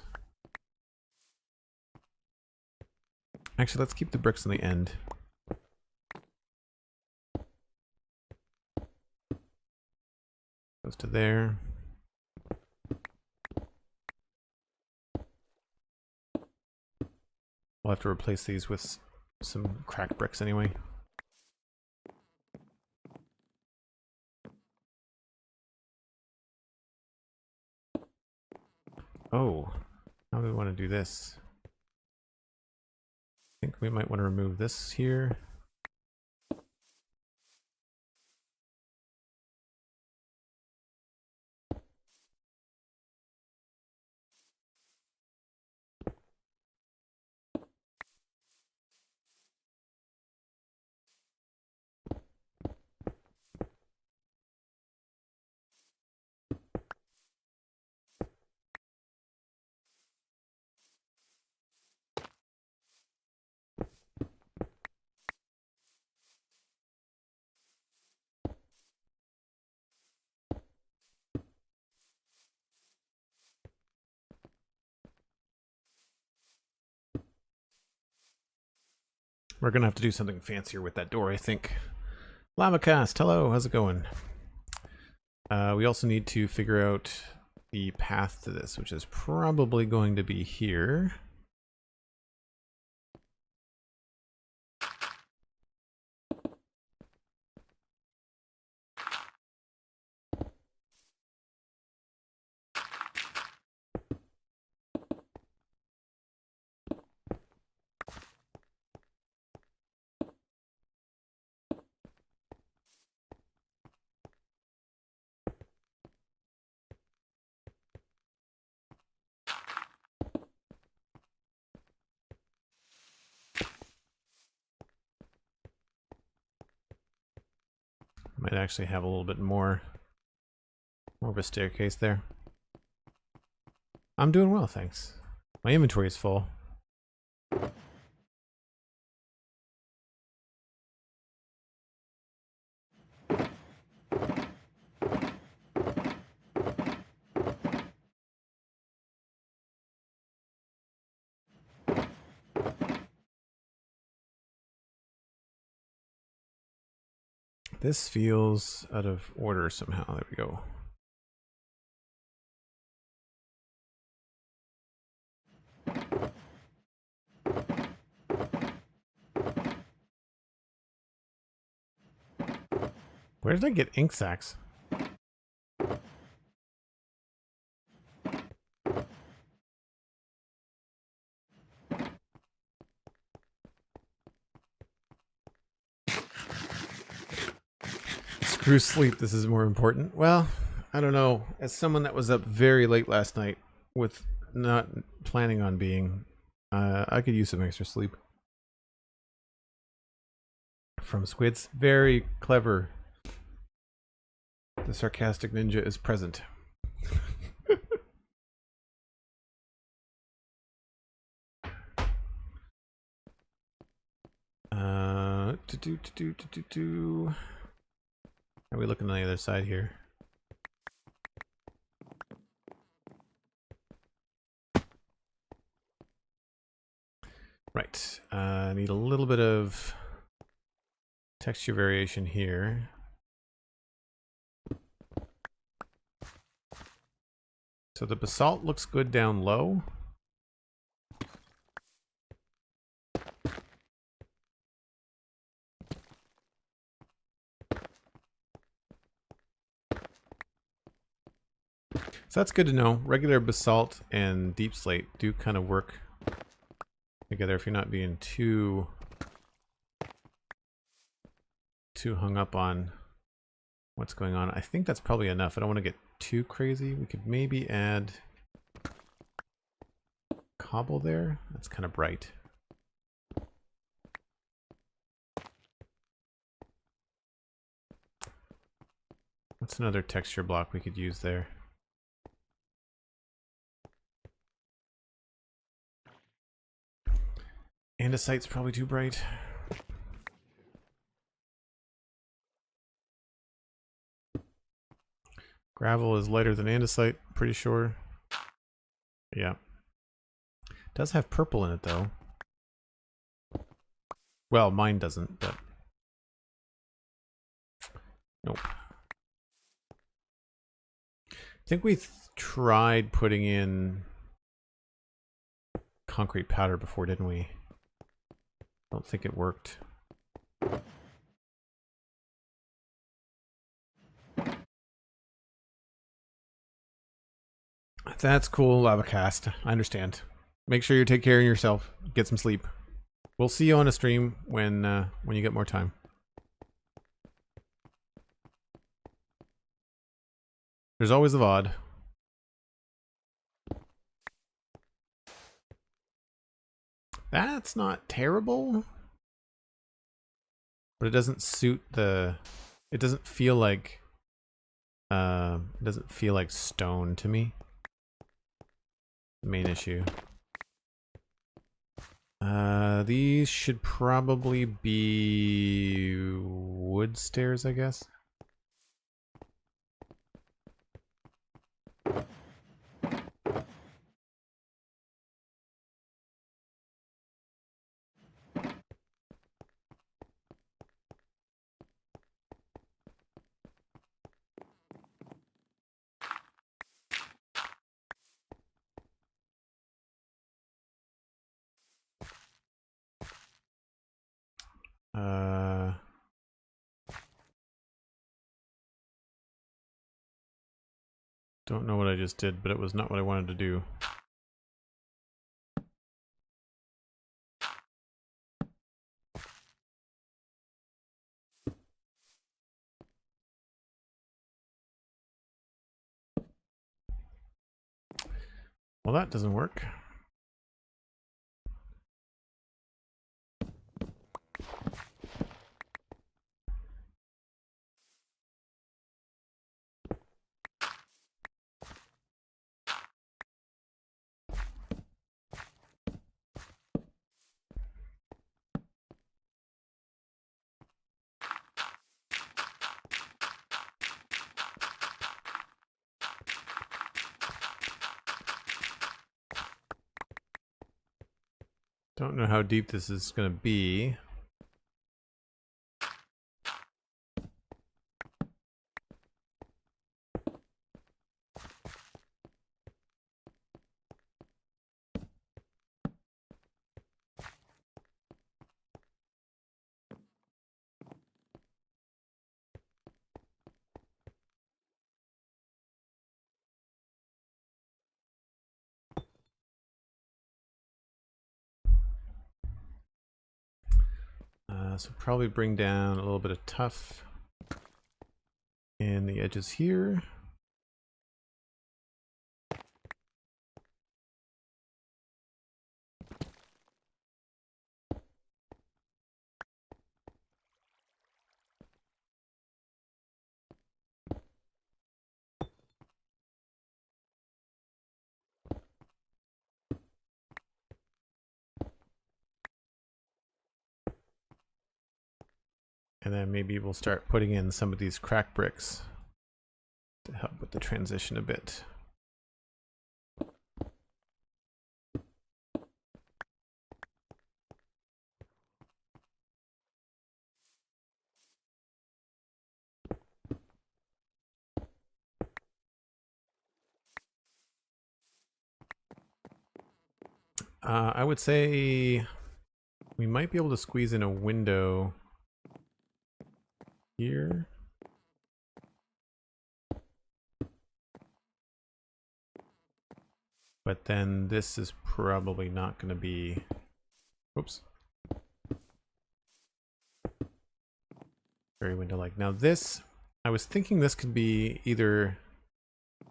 Actually, let's keep the bricks on the end. Goes to there. We'll have to replace these with some cracked bricks anyway. Oh, how do we want to do this? I think we might want to remove this here. We're gonna have to do something fancier with that door, I think. Lamacast, hello, how's it going? We also need to figure out the path to this, which is probably going to be here. Might actually have a little bit more of a staircase there. I'm doing well, thanks. My inventory is full. This feels out of order somehow. There we go. Where did I get ink sacs? Screw sleep, this is more important. Well, I don't know. As someone that was up very late last night with not planning on being, I could use some extra sleep. From Squids. Very clever. The sarcastic ninja is present. How are we looking on the other side here? Right. I need a little bit of texture variation here. So the basalt looks good down low. So that's good to know. Regular basalt and deep slate do kind of work together if you're not being too hung up on what's going on. I think that's probably enough. I don't want to get too crazy. We could maybe add cobble there? That's kind of bright. What's another texture block we could use there? Andesite's probably too bright. Gravel is lighter than andesite, pretty sure. Yeah. It does have purple in it though. Well, mine doesn't, but nope. I think we tried putting in concrete powder before, didn't we? I don't think it worked. That's cool, lava cast. I understand. Make sure you take care of yourself. Get some sleep. We'll see you on a stream when you get more time. There's always a VOD. That's not terrible. But it doesn't suit the... It doesn't feel like... it doesn't feel like stone to me. The main issue. These should probably be wood stairs, I guess. Don't know what I just did, but it was not what I wanted to do. Well, that doesn't work. Don't know how deep this is going to be. So probably bring down a little bit of tuff in the edges here. And then maybe we'll start putting in some of these crack bricks to help with the transition a bit. I would say we might be able to squeeze in a window here. But then this is probably not going to be... Oops. Very window-like. Now this, I was thinking this could be either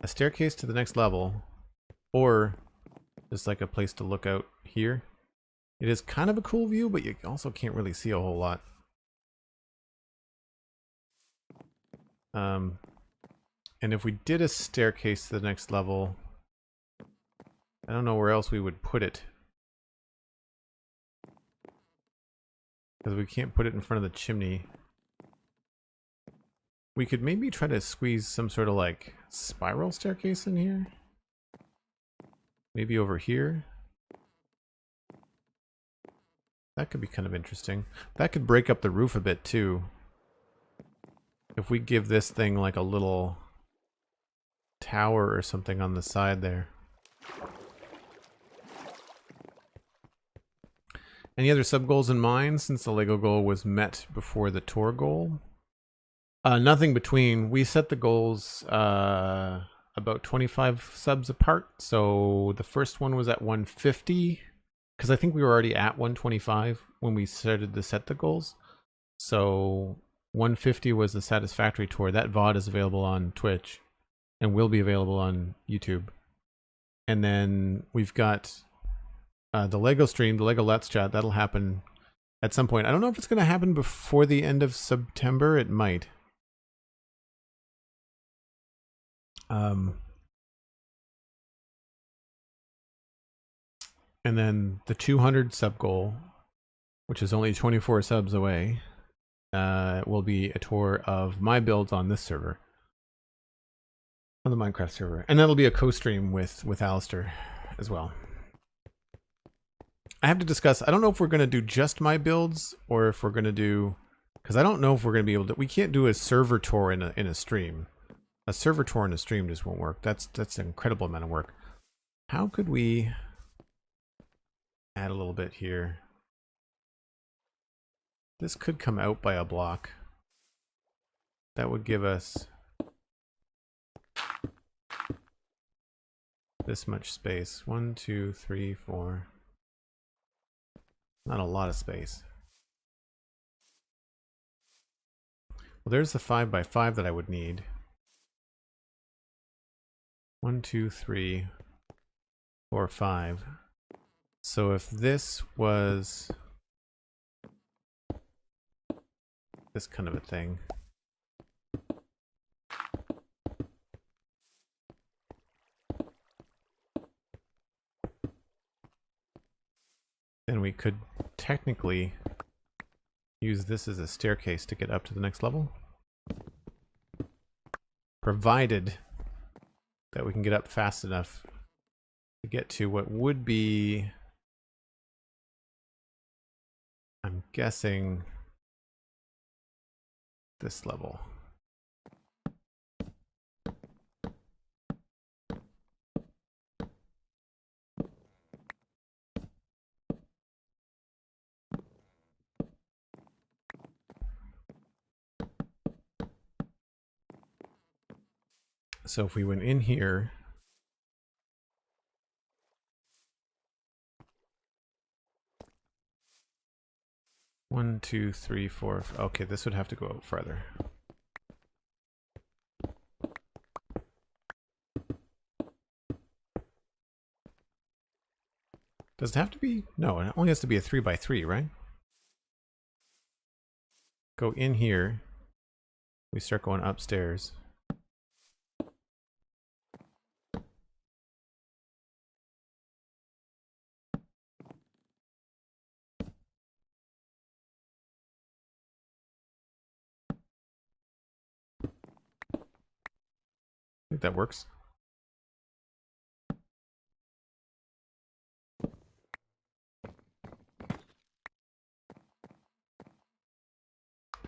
a staircase to the next level or Just like a place to look out here. It is kind of a cool view, but you also can't really see a whole lot. And if we did a staircase to the next level, I don't know where else we would put it. Because we can't put it in front of the chimney. We could maybe try to squeeze some sort of like spiral staircase in here. Maybe over here. That could be kind of interesting. That could break up the roof a bit too. If we give this thing like a little tower or something on the side there. Any other sub goals in mind since the Lego goal was met before the tour goal? Nothing between. We set the goals about 25 subs apart. So the first one was at 150 because I think we were already at 125 when we started to set the goals. So 150 was the satisfactory tour. That VOD is available on Twitch and will be available on YouTube. And then we've got the Lego stream, the Lego Let's Chat. That'll happen at some point. I don't know if it's going to happen before the end of September. It might. And then the 200 sub goal, which is only 24 subs away, will be a tour of my builds on this server, on the Minecraft server, and that'll be a co-stream with Alistair as well. I have to discuss. I don't know if we're going to do just my builds or if we're going to do, because I don't know if we're going to be able to. We can't do a server tour in a stream. A server tour in a stream just won't work. That's an incredible amount of work. How could we add a little bit here? This could come out by a block. That would give us this much space. 1, 2, 3, 4. Not a lot of space. Well, there's the 5x5 that I would need. 1, 2, 3, 4, 5. So if this was this kind of a thing, then we could technically use this as a staircase to get up to the next level, provided that we can get up fast enough to get to what would be, I'm guessing, this level. So if we went in here, one, two, three, four. Okay, this would have to go out farther. Does it have to be? No, it only has to be a 3x3, right? Go in here. We start going upstairs. I think that works.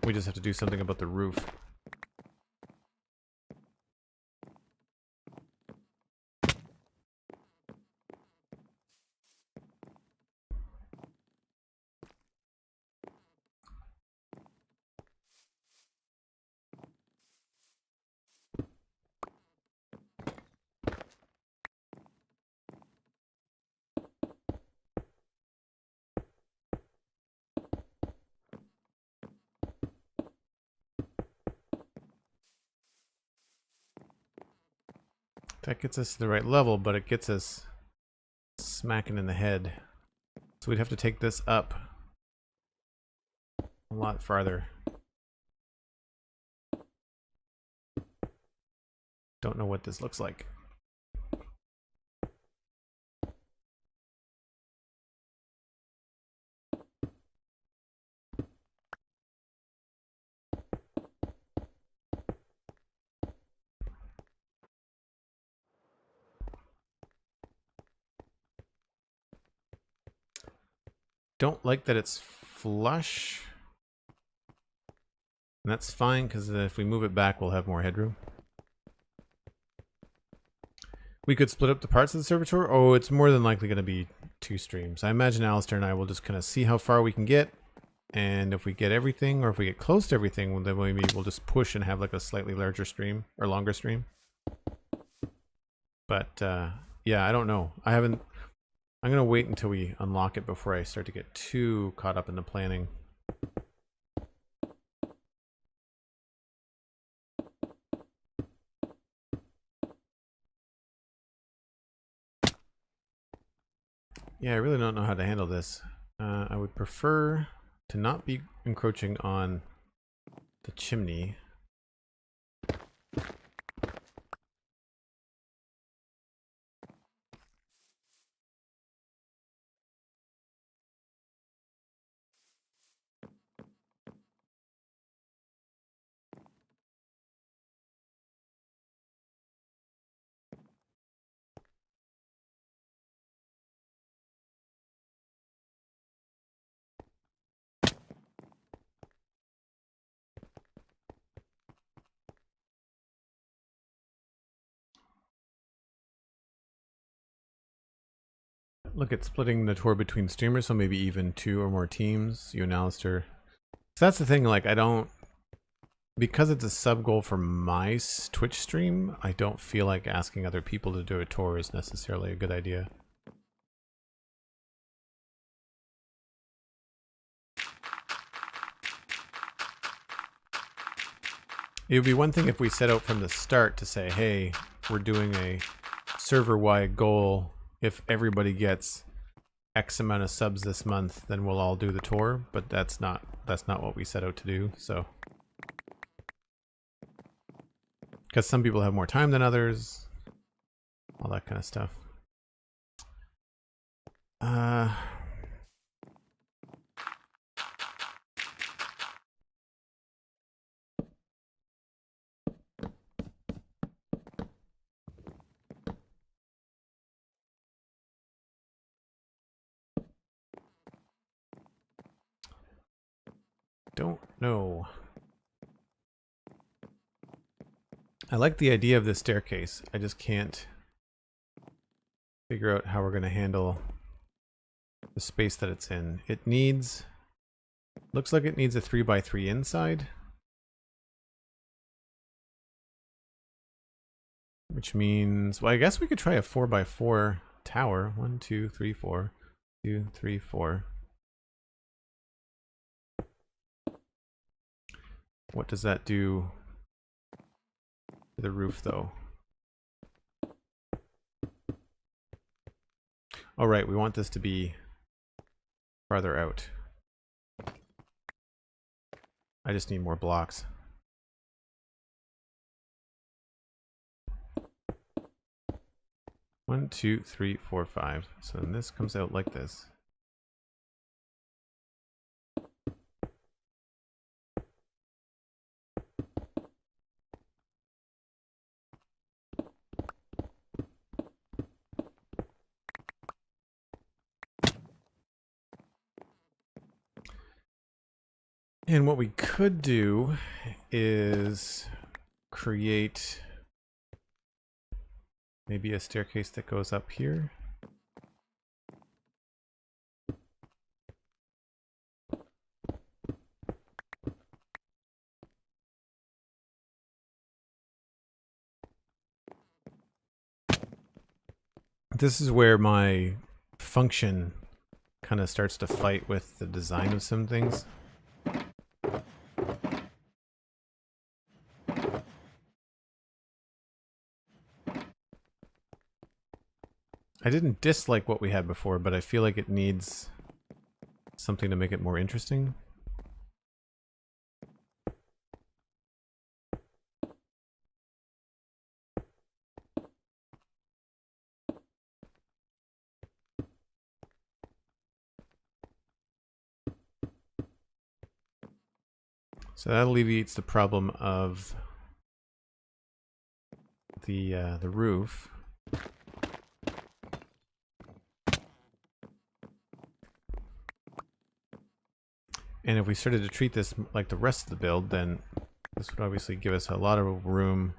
We just have to do something about the roof. That gets us to the right level, but it gets us smacking in the head. So we'd have to take this up a lot farther. Don't know what this looks like. Don't like that it's flush. And that's fine, because if we move it back, we'll have more headroom. We could split up the parts of the servitor. Oh, it's more than likely going to be 2 streams. I imagine Alistair and I will just kind of see how far we can get. And if we get everything, or if we get close to everything, then maybe we'll just push and have like a slightly larger stream, or longer stream. But, yeah, I don't know. I'm going to wait until we unlock it before I start to get too caught up in the planning. Yeah, I really don't know how to handle this. I would prefer to not be encroaching on the chimney. Look at splitting the tour between streamers, so maybe even 2 or more teams, you and Alistair. So that's the thing, like because it's a sub goal for my Twitch stream, I don't feel like asking other people to do a tour is necessarily a good idea. It would be one thing if we set out from the start to say, hey, we're doing a server-wide goal. If everybody gets X amount of subs this month, then we'll all do the tour. But that's not what we set out to do. So, because some people have more time than others, all that kind of stuff. Don't know. I like the idea of this staircase. I just can't figure out how we're going to handle the space that it's in. It needs... Looks like it needs a 3x3 inside. Which means... Well, I guess we could try a 4x4 tower. 1, 2, 3, 4. 2, 3, 4. What does that do to the roof, though? Oh, right, we want this to be farther out. I just need more blocks. One, two, three, four, 5. So then this comes out like this. And what we could do is create maybe a staircase that goes up here. This is where my function kind of starts to fight with the design of some things. I didn't dislike what we had before, but I feel like it needs something to make it more interesting. So that alleviates the problem of the roof. And if we started to treat this like the rest of the build, then this would obviously give us a lot of room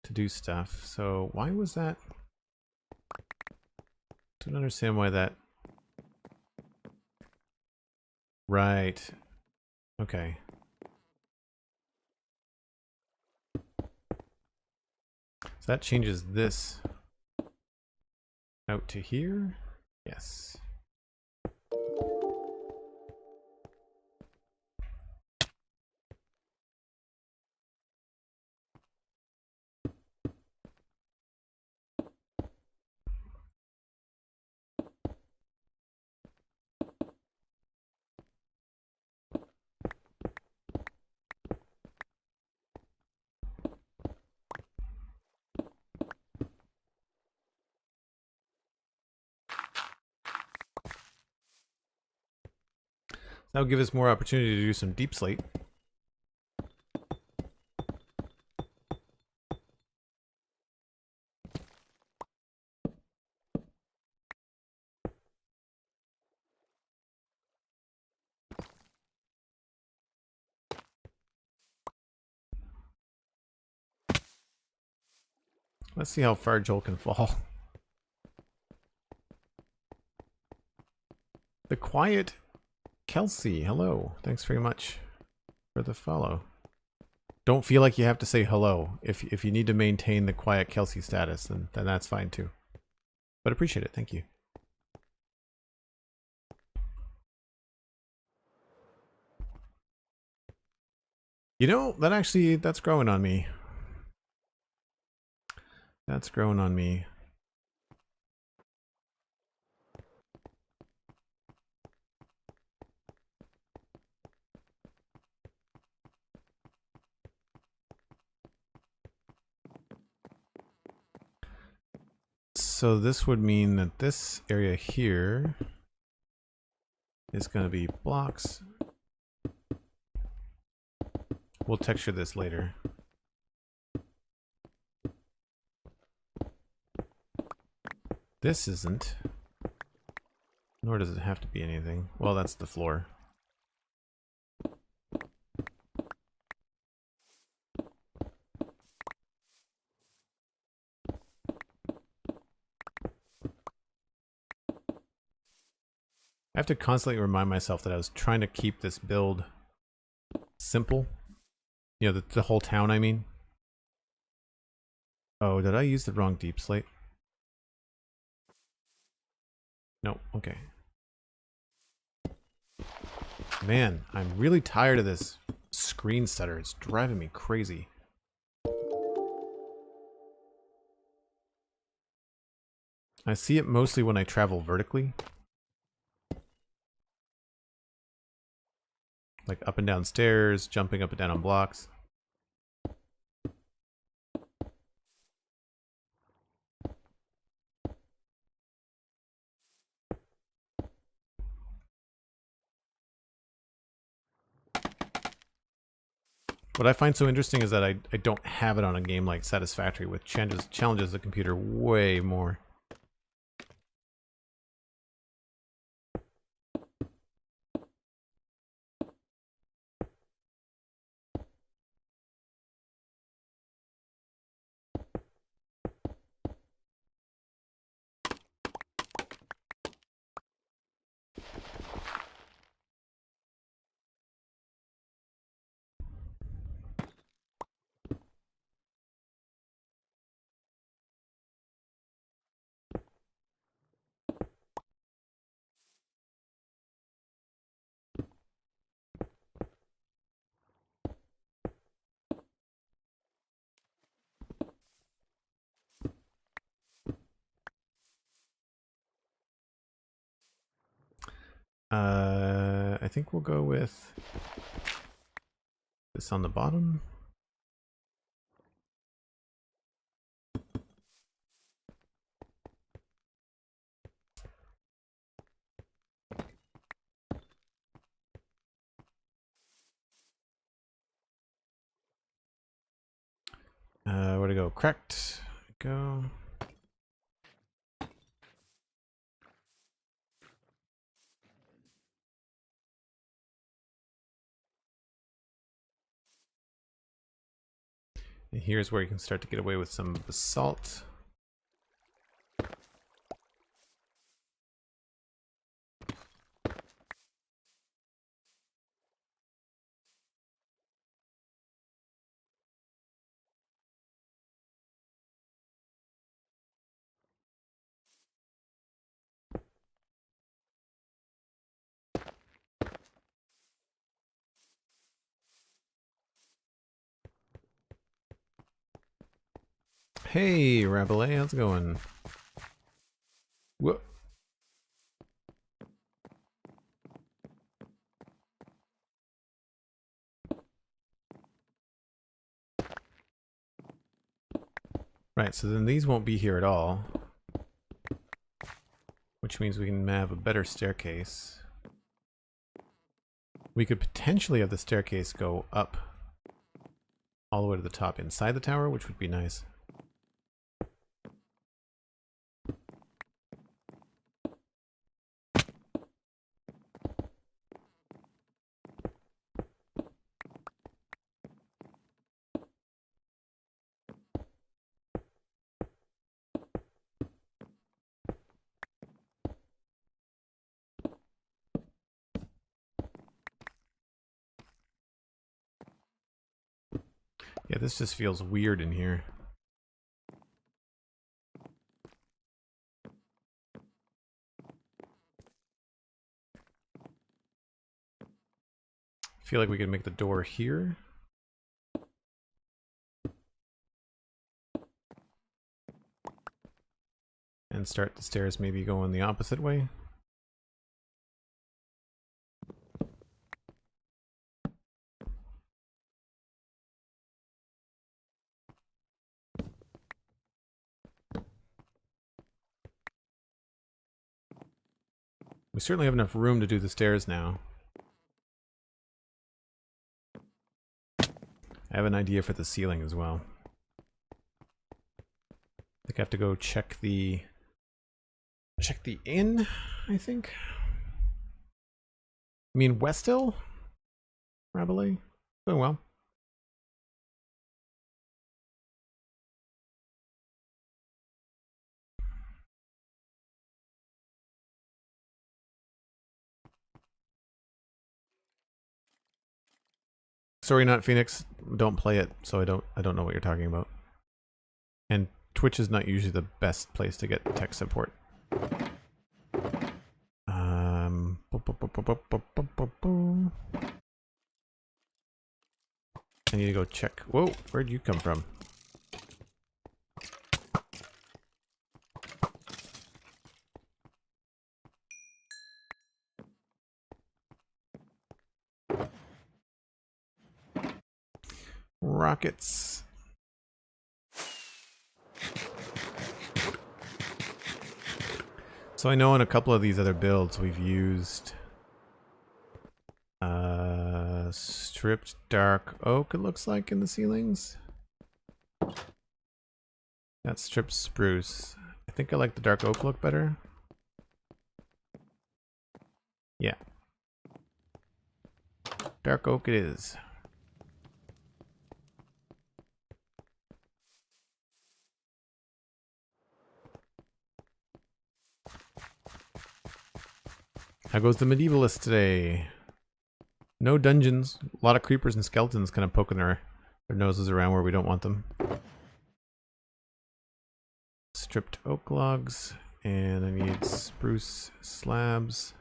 to do stuff. So why was that? Don't understand why that. Right. Okay. So that changes this out to here. Yes. That'll give us more opportunity to do some deep slate. Let's see how far Joel can fall. The Quiet Kelsey, hello. Thanks very much for the follow. Don't feel like you have to say hello. If you need to maintain the Quiet Kelsey status, then that's fine too. But appreciate it, thank you. You know, that's growing on me. That's growing on me. So this would mean that this area here is going to be blocks. We'll texture this later. This isn't. Nor does it have to be anything. Well, that's the floor. I have to constantly remind myself that I was trying to keep this build simple. You know, the whole town, I mean. Oh, did I use the wrong deep slate? No, okay. Man, I'm really tired of this screen setter. It's driving me crazy. I see it mostly when I travel vertically. Like up and down stairs, jumping up and down on blocks. What I find so interesting is that I don't have it on a game like Satisfactory, which challenges the computer way more. I think we'll go with this on the bottom. Where to go? Cracked. Go. And here's where you can start to get away with some basalt. Hey, Rabelais, how's it going? Whoa. Right, so then these won't be here at all. Which means we can have a better staircase. We could potentially have the staircase go up all the way to the top inside the tower, which would be nice. Yeah, this just feels weird in here. I feel like we could make the door here. And start the stairs maybe going the opposite way. We certainly have enough room to do the stairs now. I have an idea for the ceiling as well. I think I have to go check the inn, I think. I mean Westhill? Rabelais? Doing well. Sorry, not Phoenix. Don't play it, so I don't know what you're talking about. And Twitch is not usually the best place to get tech support. I need to go check. Whoa, where'd you come from? Rockets. So I know in a couple of these other builds we've used stripped dark oak, it looks like, in the ceilings. That's stripped spruce. I think I like the dark oak look better. Yeah. Dark oak it is. How goes the medievalist today? No dungeons. A lot of creepers and skeletons kind of poking their noses around where we don't want them. Stripped oak logs. And I need spruce slabs.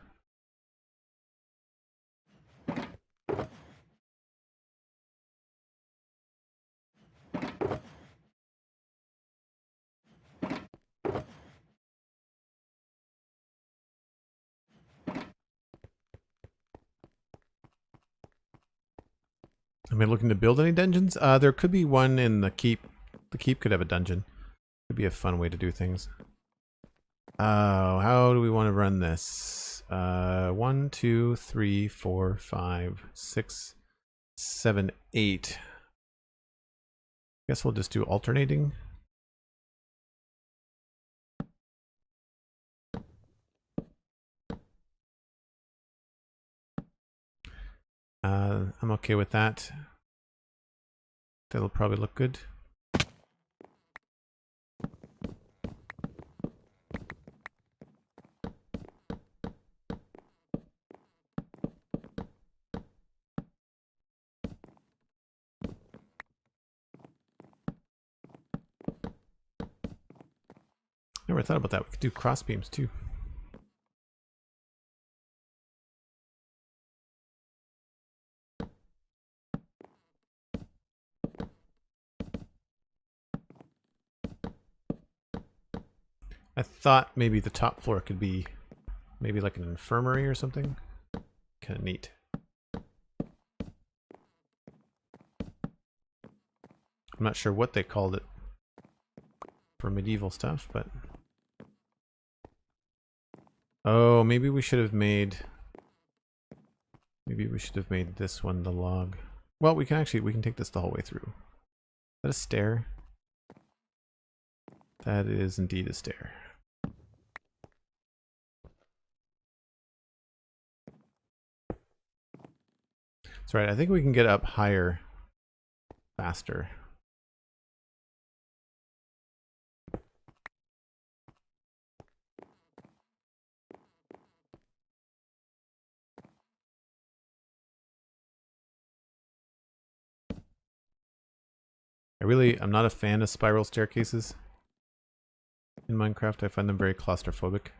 Am I looking to build any dungeons? There could be one in the keep. The keep could have a dungeon. Could be a fun way to do things. How do we want to run this? 1, 2, 3, 4, 5, 6, 7, 8. Guess we'll just do alternating. I'm okay with that. That'll probably look good. Never thought about that. We could do cross beams too. I thought maybe the top floor could be maybe like an infirmary or something. Kind of neat. I'm not sure what they called it for medieval stuff, but... Oh, maybe we should have made... Maybe we should have made this one the log. Well, we can take this the whole way through. Is that a stair? That is indeed a stair. That's right, I think we can get up higher faster. I'm not a fan of spiral staircases in Minecraft. I find them very claustrophobic.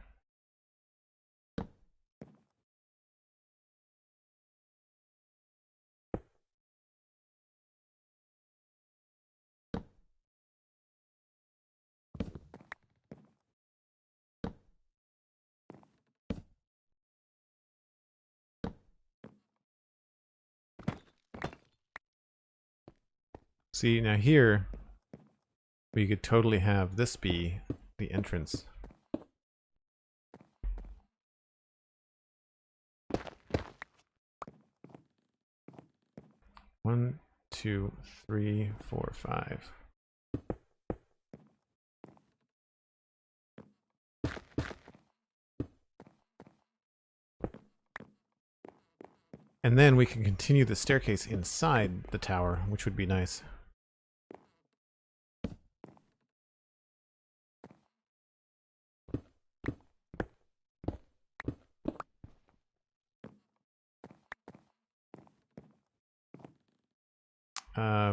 See, now here, we could totally have this be the entrance. One, 2, 3, 4, 5. And then we can continue the staircase inside the tower, which would be nice.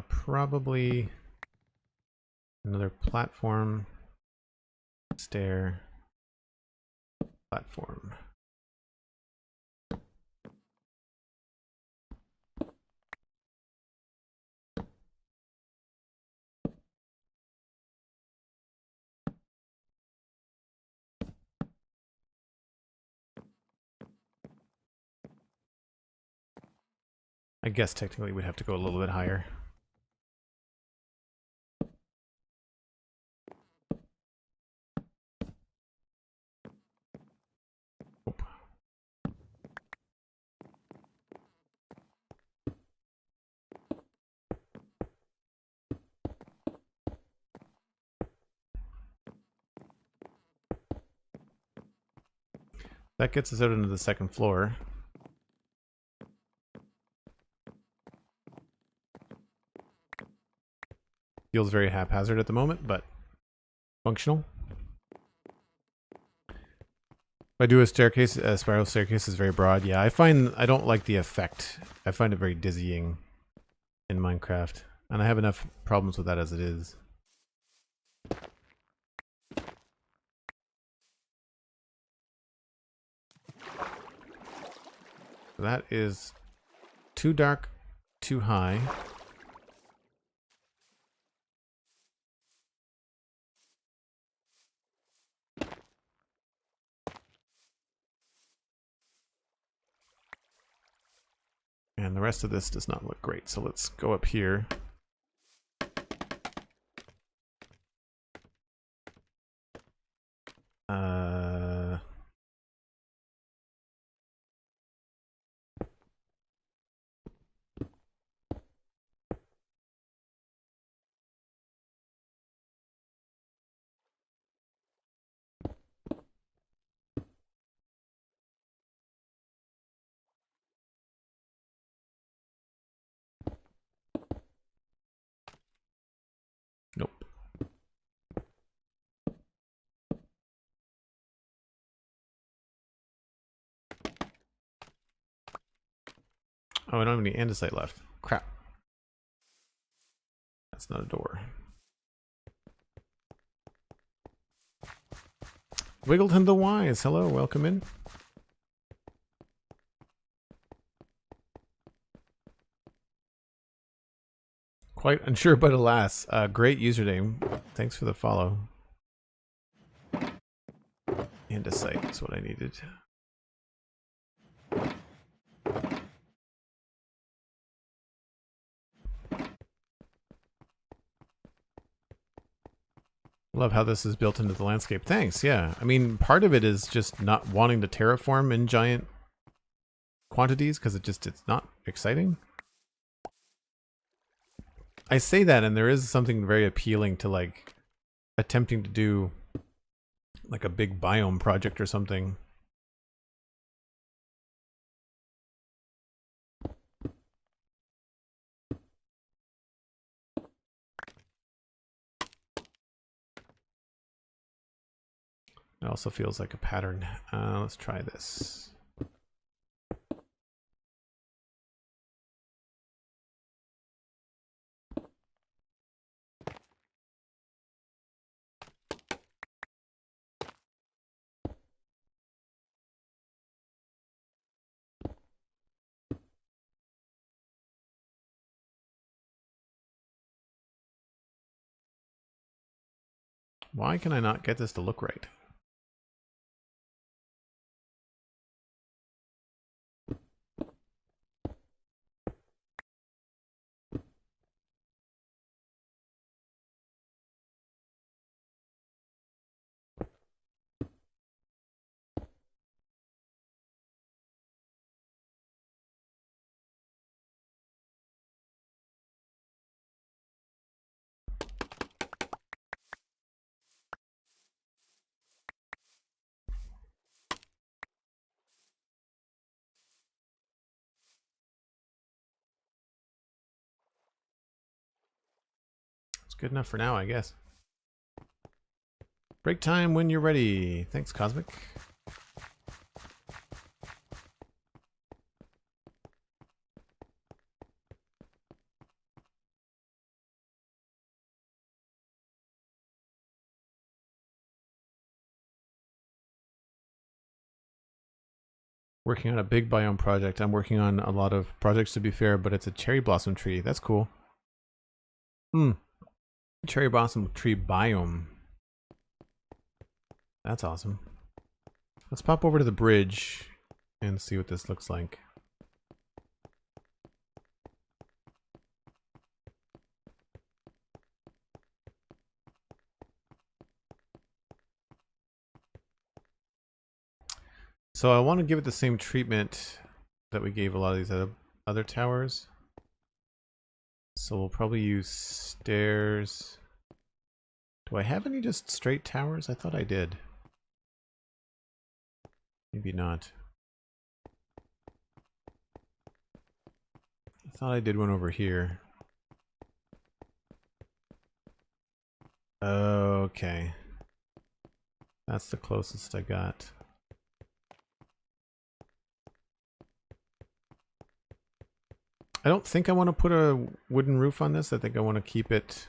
Probably another platform, stair, platform. I guess technically we'd have to go a little bit higher. That gets us out into the second floor. Feels very haphazard at the moment, but functional. If I do a staircase, a spiral staircase is very broad. Yeah, I don't like the effect. I find it very dizzying in Minecraft, and I have enough problems with that as it is. That is too dark, too high. And the rest of this does not look great. So let's go up here. Nope. Oh, I don't have any andesite left. Crap. That's not a door. Wiggleton the Wise. Hello, welcome in. Quite unsure, but alas. Great username. Thanks for the follow. Andesite is what I needed. Love how this is built into the landscape. Thanks, yeah. I mean, part of it is just not wanting to terraform in giant quantities because it's not exciting. I say that, and there is something very appealing to like attempting to do like a big biome project or something. It also feels like a pattern. Let's try this. Why can I not get this to look right? It's good enough for now, I guess. Break time when you're ready. Thanks, Cosmic. Working on a big biome project. I'm working on a lot of projects, to be fair, but it's a cherry blossom tree. That's cool. Cherry blossom tree biome. That's awesome. Let's pop over to the bridge and see what this looks like. So I want to give it the same treatment that we gave a lot of these other towers. So we'll probably use stairs. Do I have any just straight towers? I thought I did. Maybe not. I thought I did one over here. Okay. That's the closest I got. I don't think I want to put a wooden roof on this. I think I want to keep it...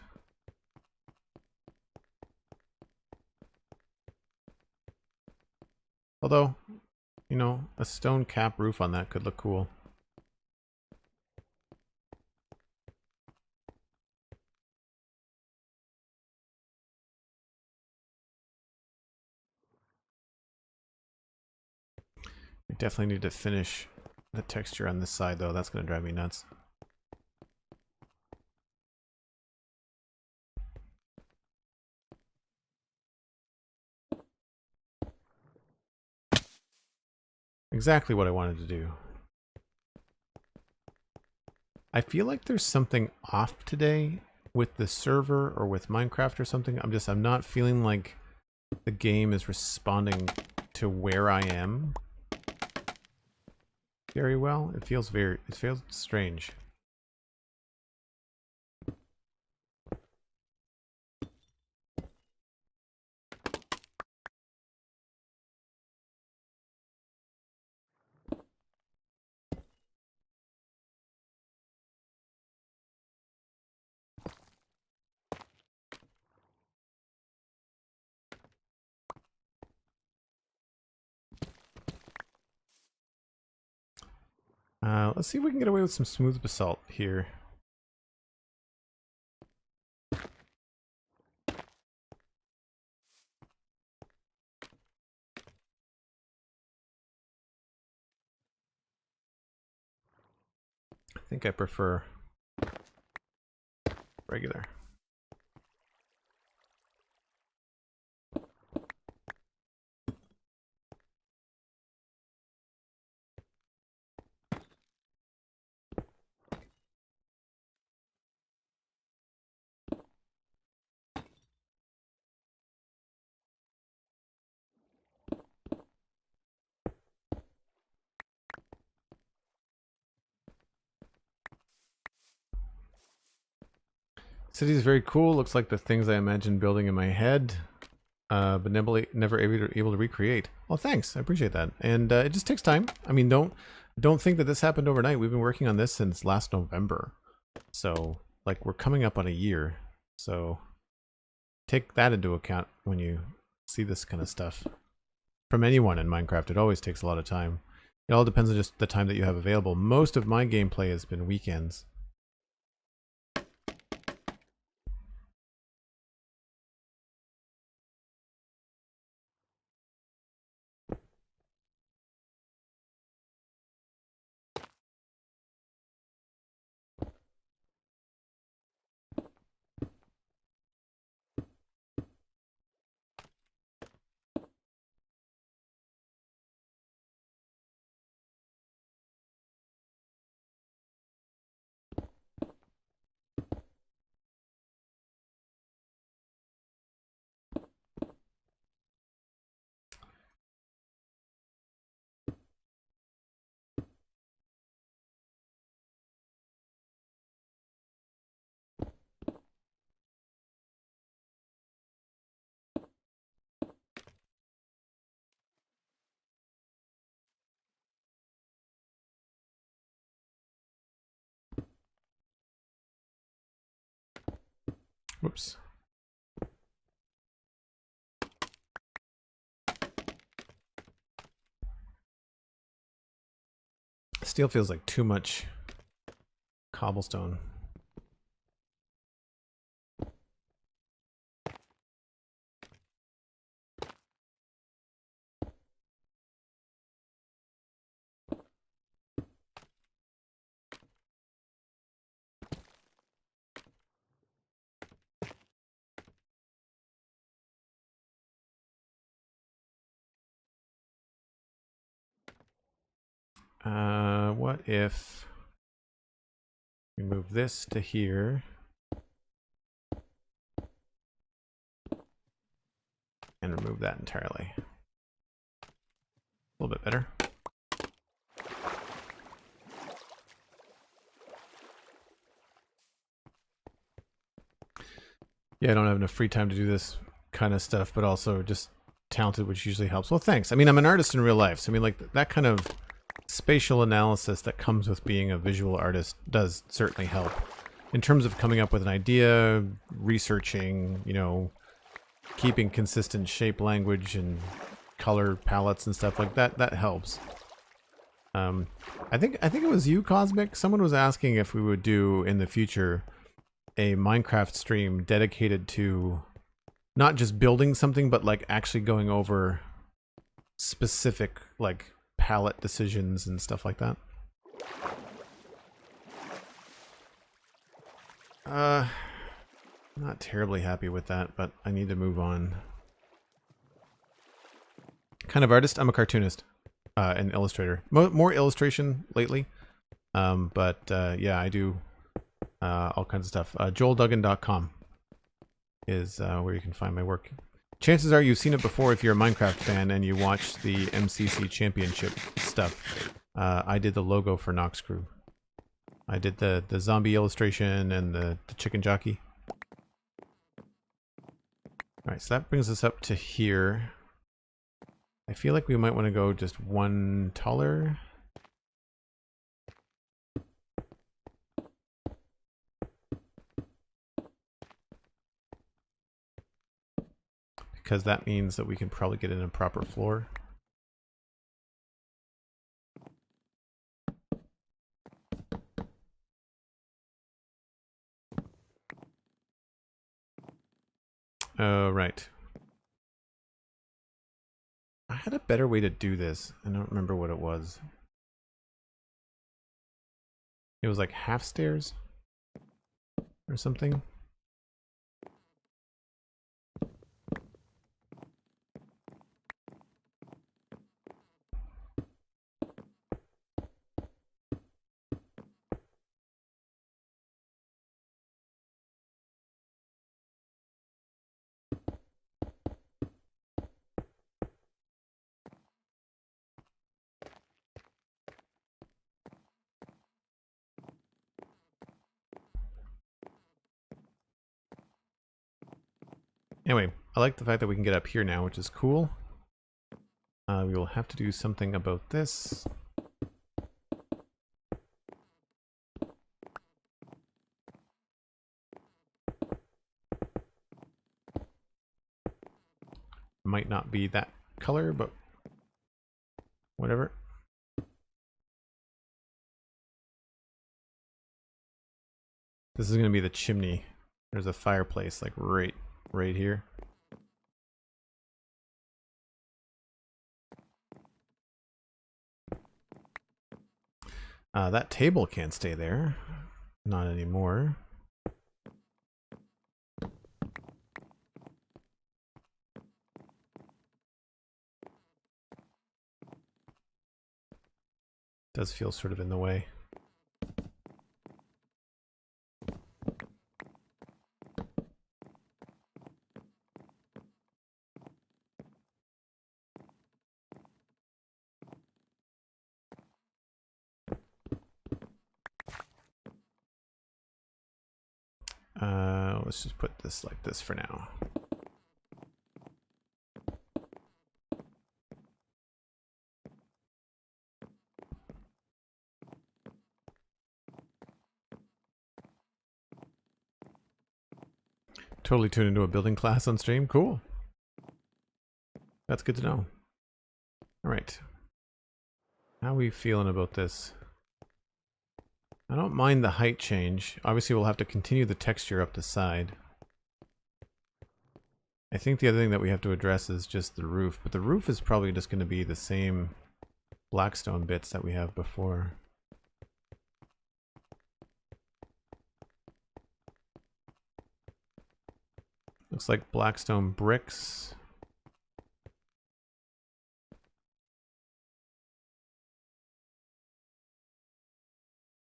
Although, you know, a stone cap roof on that could look cool. We definitely need to finish the texture on this side, though. That's going to drive me nuts. Exactly what I wanted to do. I feel like there's something off today with the server or with Minecraft or something. I'm not feeling like the game is responding to where I am very well. It feels strange. Let's see if we can get away with some smooth basalt here. I think I prefer regular. City is very cool. Looks like the things I imagined building in my head, but never able to recreate. Well, thanks. I appreciate that. And it just takes time. I mean, don't think that this happened overnight. We've been working on this since last November, so like we're coming up on a year. So take that into account when you see this kind of stuff from anyone in Minecraft. It always takes a lot of time. It all depends on just the time that you have available. Most of my gameplay has been weekends. Whoops. Steel feels like too much cobblestone. What if we move this to here and remove that entirely? A little bit better. Yeah, I don't have enough free time to do this kind of stuff, but also just talented, which usually helps. Well, thanks. I mean, I'm an artist in real life, so I mean, like, that kind of spatial analysis that comes with being a visual artist does certainly help. In terms of coming up with an idea, researching, you know, keeping consistent shape language and color palettes and stuff like that, that helps. I think it was you, Cosmic. Someone was asking if we would do in the future a Minecraft stream dedicated to not just building something, but like actually going over specific like palette decisions and stuff like that. Not terribly happy with that, but I need to move on. Kind of artist? I'm a cartoonist. An illustrator. More illustration lately. Yeah, I do all kinds of stuff. JoelDuggan.com is where you can find my work. Chances are you've seen it before if you're a Minecraft fan and you watch the MCC Championship stuff. I did the logo for Nox Crew. I did the zombie illustration and the chicken jockey. Alright, so that brings us up to here. I feel like we might want to go just one taller. Because that means that we can probably get in a proper floor. Oh, right. I had a better way to do this. I don't remember what it was. It was like half stairs or something. Anyway, I like the fact that we can get up here now, which is cool. We will have to do something about this. Might not be that color, but whatever. This is going to be the chimney. There's a fireplace like right here. That table can't stay there. Not anymore. Does feel sort of in the way. Let's just put this like this for now. Totally tuned into a building class on stream. Cool. That's good to know. All right. How are we feeling about this? I don't mind the height change. Obviously, we'll have to continue the texture up the side. I think the other thing that we have to address is just the roof, but the roof is probably just going to be the same blackstone bits that we have before. Looks like blackstone bricks.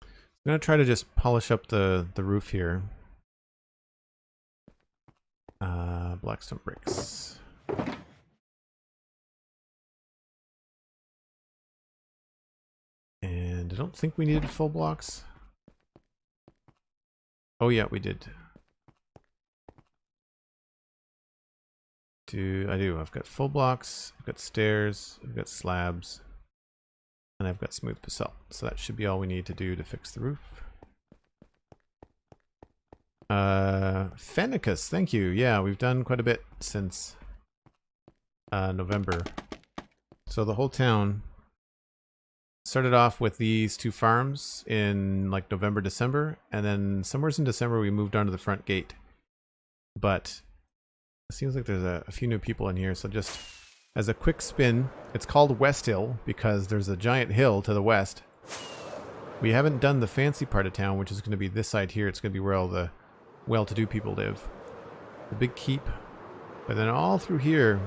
I'm going to try to just polish up the roof here. Blackstone bricks. And I don't think we needed full blocks. Oh yeah, we did. I do. I've got full blocks, I've got stairs, I've got slabs, and I've got smooth basalt. So that should be all we need to do to fix the roof. Fenicus, thank you. Yeah, we've done quite a bit since November. So the whole town started off with these two farms in like November, December, and then somewhere in December we moved on to the front gate. But it seems like there's a few new people in here, so just as a quick spin, it's called Westhill because there's a giant hill to the west. We haven't done the fancy part of town, which is going to be this side here. It's going to be where all the well-to-do people live. The big keep. But then all through here,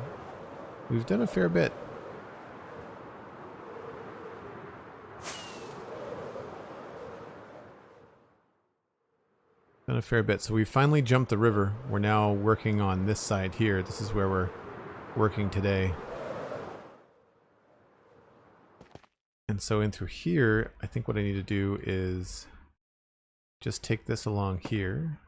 we've done a fair bit. Done a fair bit. So we finally jumped the river. We're now working on this side here. This is where we're working today. And so in through here, I think what I need to do is just take this along here.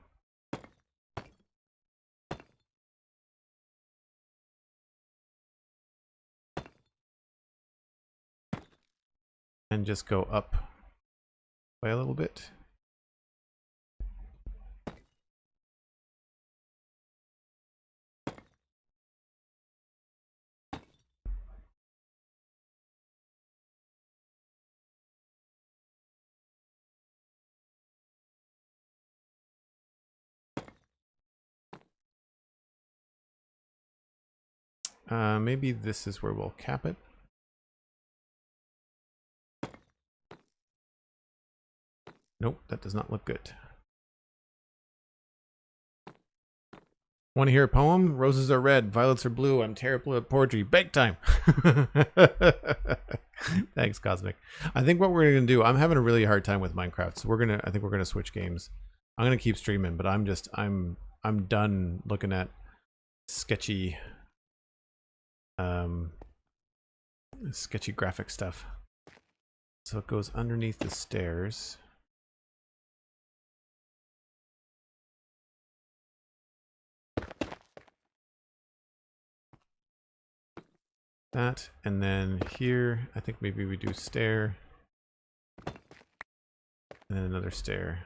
And just go up by a little bit. Maybe this is where we'll cap it. Nope, that does not look good. Want to hear a poem? Roses are red, violets are blue. I'm terrible at poetry. Bake time! Thanks, Cosmic. I think what we're going to do, I'm having a really hard time with Minecraft, so I think we're going to switch games. I'm going to keep streaming, but I'm done looking at sketchy graphic stuff. So it goes underneath the stairs. That, and then here, I think maybe we do stair. And then another stair.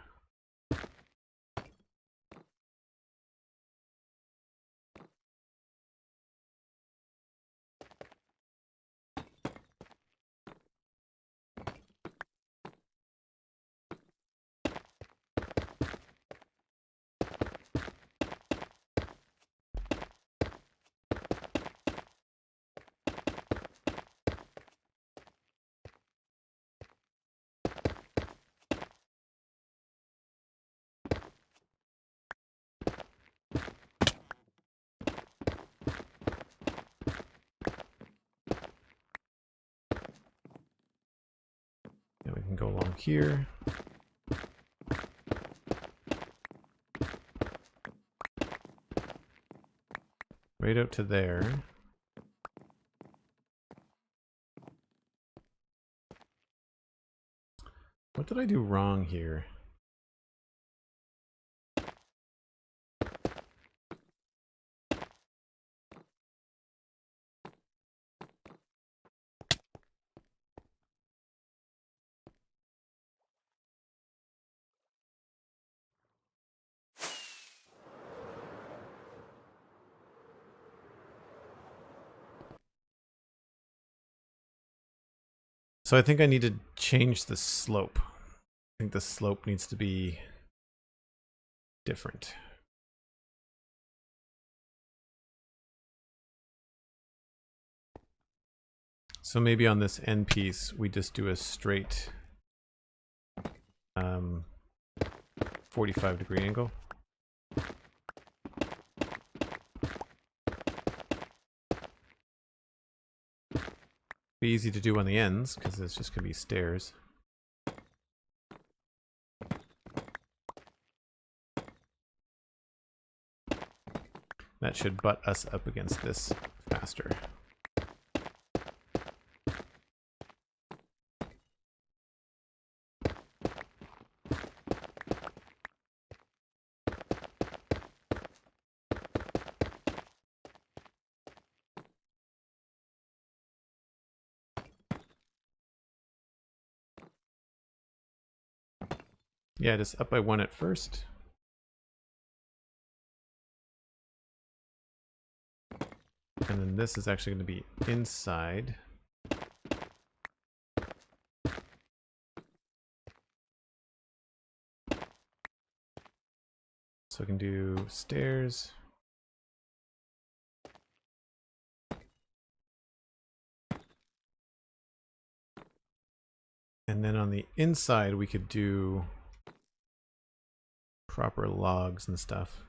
And we can go along here. Right out to there. What did I do wrong here? So I think I need to change the slope. I think the slope needs to be different. So maybe on this end piece, we just do a straight 45-degree angle. Be easy to do on the ends because it's just going to be stairs. That should butt us up against this faster. Yeah, just up by one at first. And then this is actually going to be inside. So we can do stairs. And then on the inside we could do proper logs and stuff.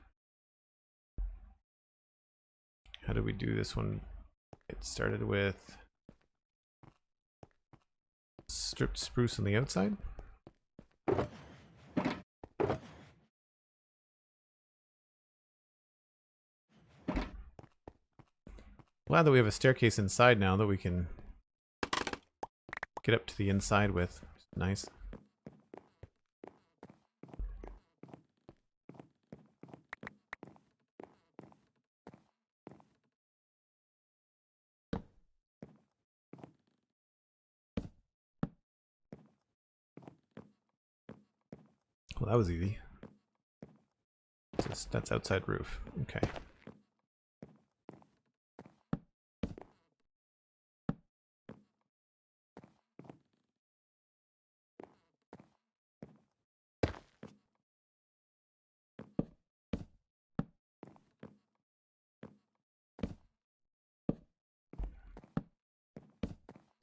How do we do this one? It started with stripped spruce on the outside. Glad that we have a staircase inside now that we can get up to the inside with. Nice. Well, that was easy. That's outside roof. Okay.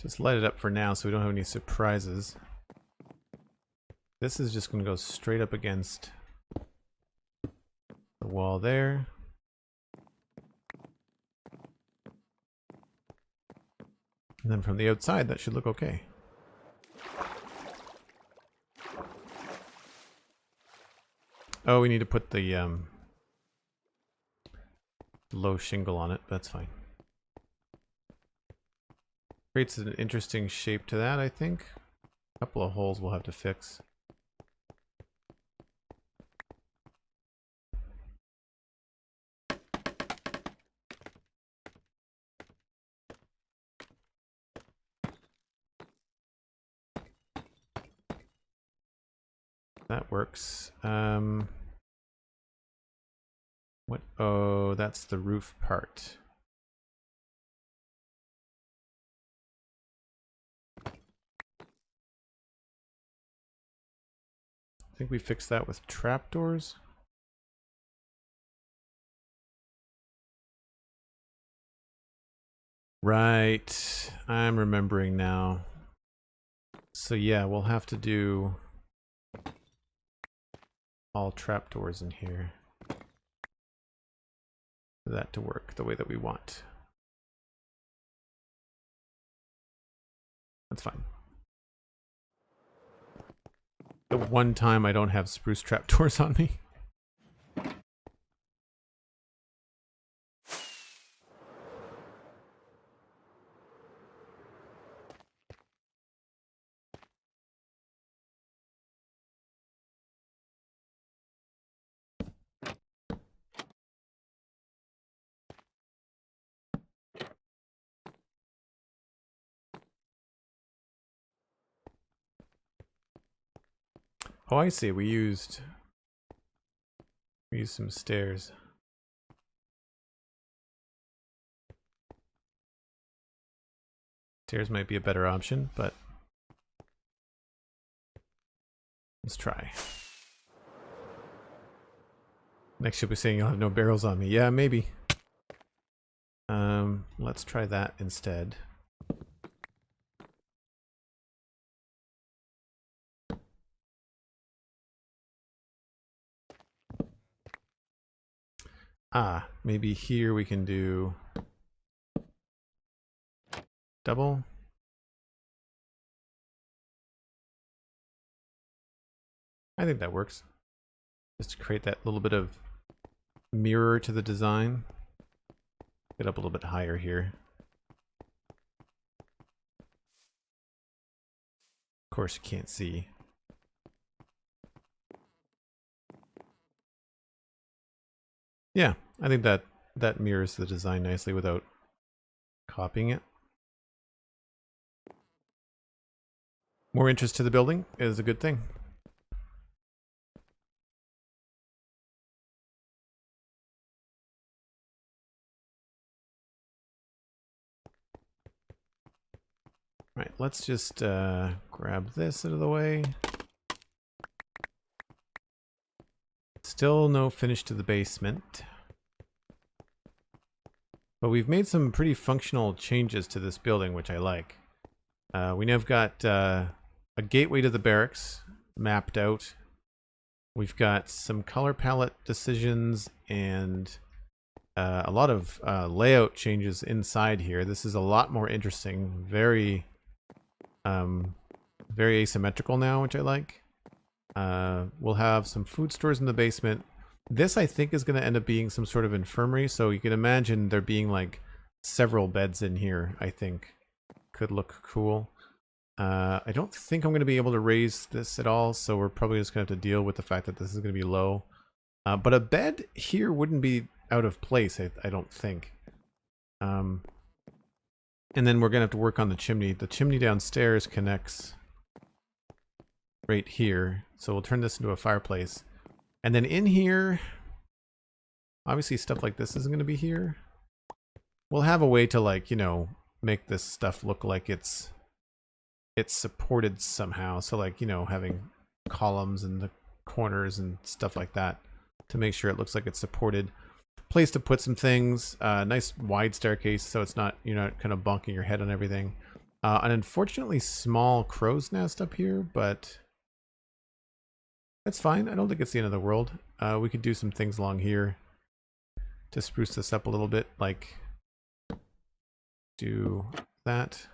Just light it up for now so we don't have any surprises. This is just going to go straight up against the wall there. And then from the outside, that should look okay. Oh, we need to put the low shingle on it. That's fine. Creates an interesting shape to that, I think. A couple of holes we'll have to fix. That works. What? Oh, that's the roof part. I think we fixed that with trapdoors. Right. I'm remembering now. So yeah, we'll have to do all trapdoors in here for that to work the way that we want. That's fine. The one time I don't have spruce trapdoors on me. Oh, I see. We used some stairs. Stairs might be a better option, but let's try. Next you'll be saying you'll have no barrels on me. Yeah, maybe. Let's try that instead. Ah, maybe here we can do double. I think that works. Just to create that little bit of mirror to the design. Get up a little bit higher here. Of course you can't see. Yeah, I think that mirrors the design nicely without copying it. More interest to the building is a good thing. Right, let's just grab this out of the way. Still no finish to the basement. But we've made some pretty functional changes to this building, which I like. We now have got a gateway to the barracks mapped out. We've got some color palette decisions and a lot of layout changes inside here. This is a lot more interesting. Very asymmetrical now, which I like. We'll have some food stores in the basement. This, I think, is going to end up being some sort of infirmary. So you can imagine there being like several beds in here, I think. Could look cool. I don't think I'm going to be able to raise this at all, so we're probably just going to have to deal with the fact that this is going to be low. But a bed here wouldn't be out of place, I don't think. And then we're going to have to work on the chimney. The chimney downstairs connects right here, so we'll turn this into a fireplace. And then in here, obviously stuff like this isn't going to be here. We'll have a way to, like, you know, make this stuff look like it's supported somehow. So, like, you know, having columns in the corners and stuff like that to make sure it looks like it's supported. Place to put some things. Nice wide staircase so it's not, you're not kind of bonking your head on everything. An unfortunately small crow's nest up here, but that's fine. I don't think it's the end of the world. We could do some things along here to spruce this up a little bit, like do that.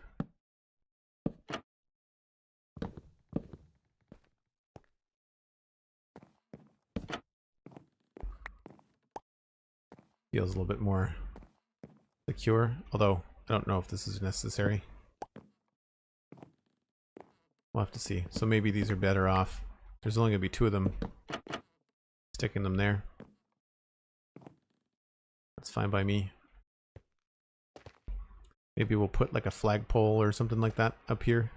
Feels a little bit more secure, although I don't know if this is necessary. We'll have to see. So maybe these are better off. There's only going to be 2 of them. Sticking them there. That's fine by me. Maybe we'll put like a flagpole or something like that up here.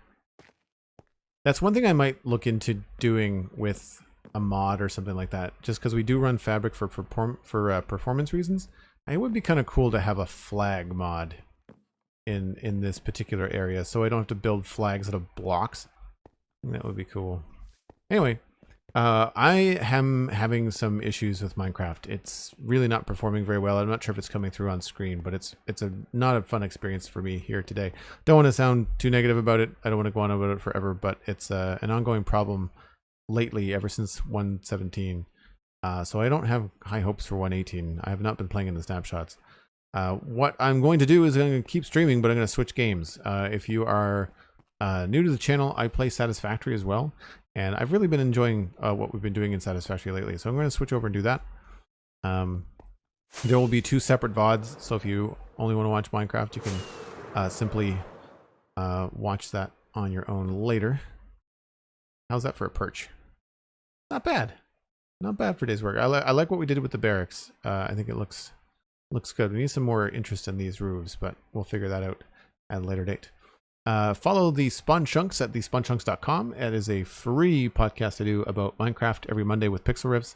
That's one thing I might look into doing with a mod or something like that, just because we do run fabric for performance reasons. It would be kind of cool to have a flag mod in this particular area, so I don't have to build flags out of blocks. I think that would be cool. Anyway, I am having some issues with Minecraft. It's really not performing very well. I'm not sure if it's coming through on screen, but it's not a fun experience for me here today. Don't want to sound too negative about it. I don't want to go on about it forever, but it's an ongoing problem lately, ever since 1.17. So I don't have high hopes for 1.18. I have not been playing in the snapshots. What I'm going to do is I'm going to keep streaming, but I'm going to switch games. If you are new to the channel, I play Satisfactory as well. And I've really been enjoying what we've been doing in Satisfactory lately. So I'm going to switch over and do that. There will be 2 separate VODs. So if you only want to watch Minecraft, you can simply watch that on your own later. How's that for a perch? Not bad. Not bad for day's work. I like what we did with the barracks. I think it looks good. We need some more interest in these roofs, but we'll figure that out at a later date. Follow the Spawn Chunks at thespawnchunks.com. It is a free podcast I do about Minecraft every Monday with Pixel Riffs.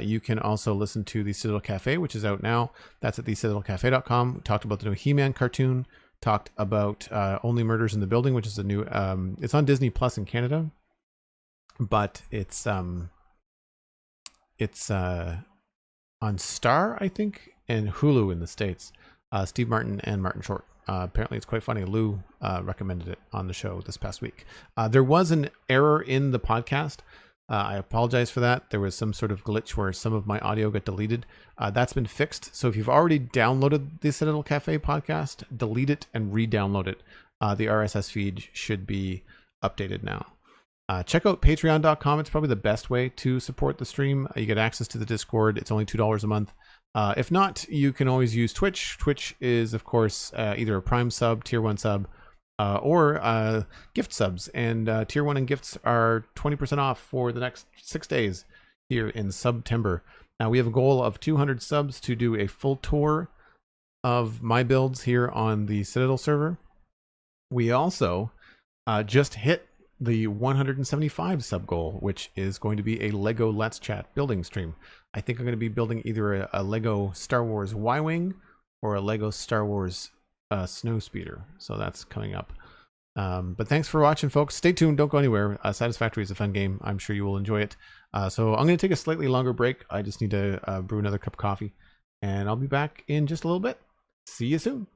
You can also listen to the Citadel Cafe, which is out now. That's at thecitadelcafe.com. We talked about the new He-Man cartoon. Talked about Only Murders in the Building, which is a new... it's on Disney Plus in Canada, but it's on Star, I think, and Hulu in the States. Steve Martin and Martin Short. Apparently it's quite funny. Lou recommended it on the show this past week. There was an error in the podcast. I apologize for that. There was some sort of glitch where some of my audio got deleted. That's been fixed. So if you've already downloaded the Citadel Cafe podcast, delete it and re-download it. The RSS feed should be updated now. Check out patreon.com. It's probably the best way to support the stream. You get access to the Discord. It's only $2 a month. If not, you can always use Twitch. Twitch is, of course, either a Prime sub, Tier 1 sub, or gift subs. And Tier 1 and gifts are 20% off for the next 6 days here in September. Now, we have a goal of 200 subs to do a full tour of my builds here on the Citadel server. We also just hit the 175 sub goal, which is going to be a Lego Let's Chat building stream. I think I'm going to be building either a Lego Star Wars Y-Wing or a Lego Star Wars Snowspeeder. So that's coming up. But thanks for watching, folks. Stay tuned. Don't go anywhere. Satisfactory is a fun game. I'm sure you will enjoy it. So I'm going to take a slightly longer break. I just need to brew another cup of coffee. And I'll be back in just a little bit. See you soon.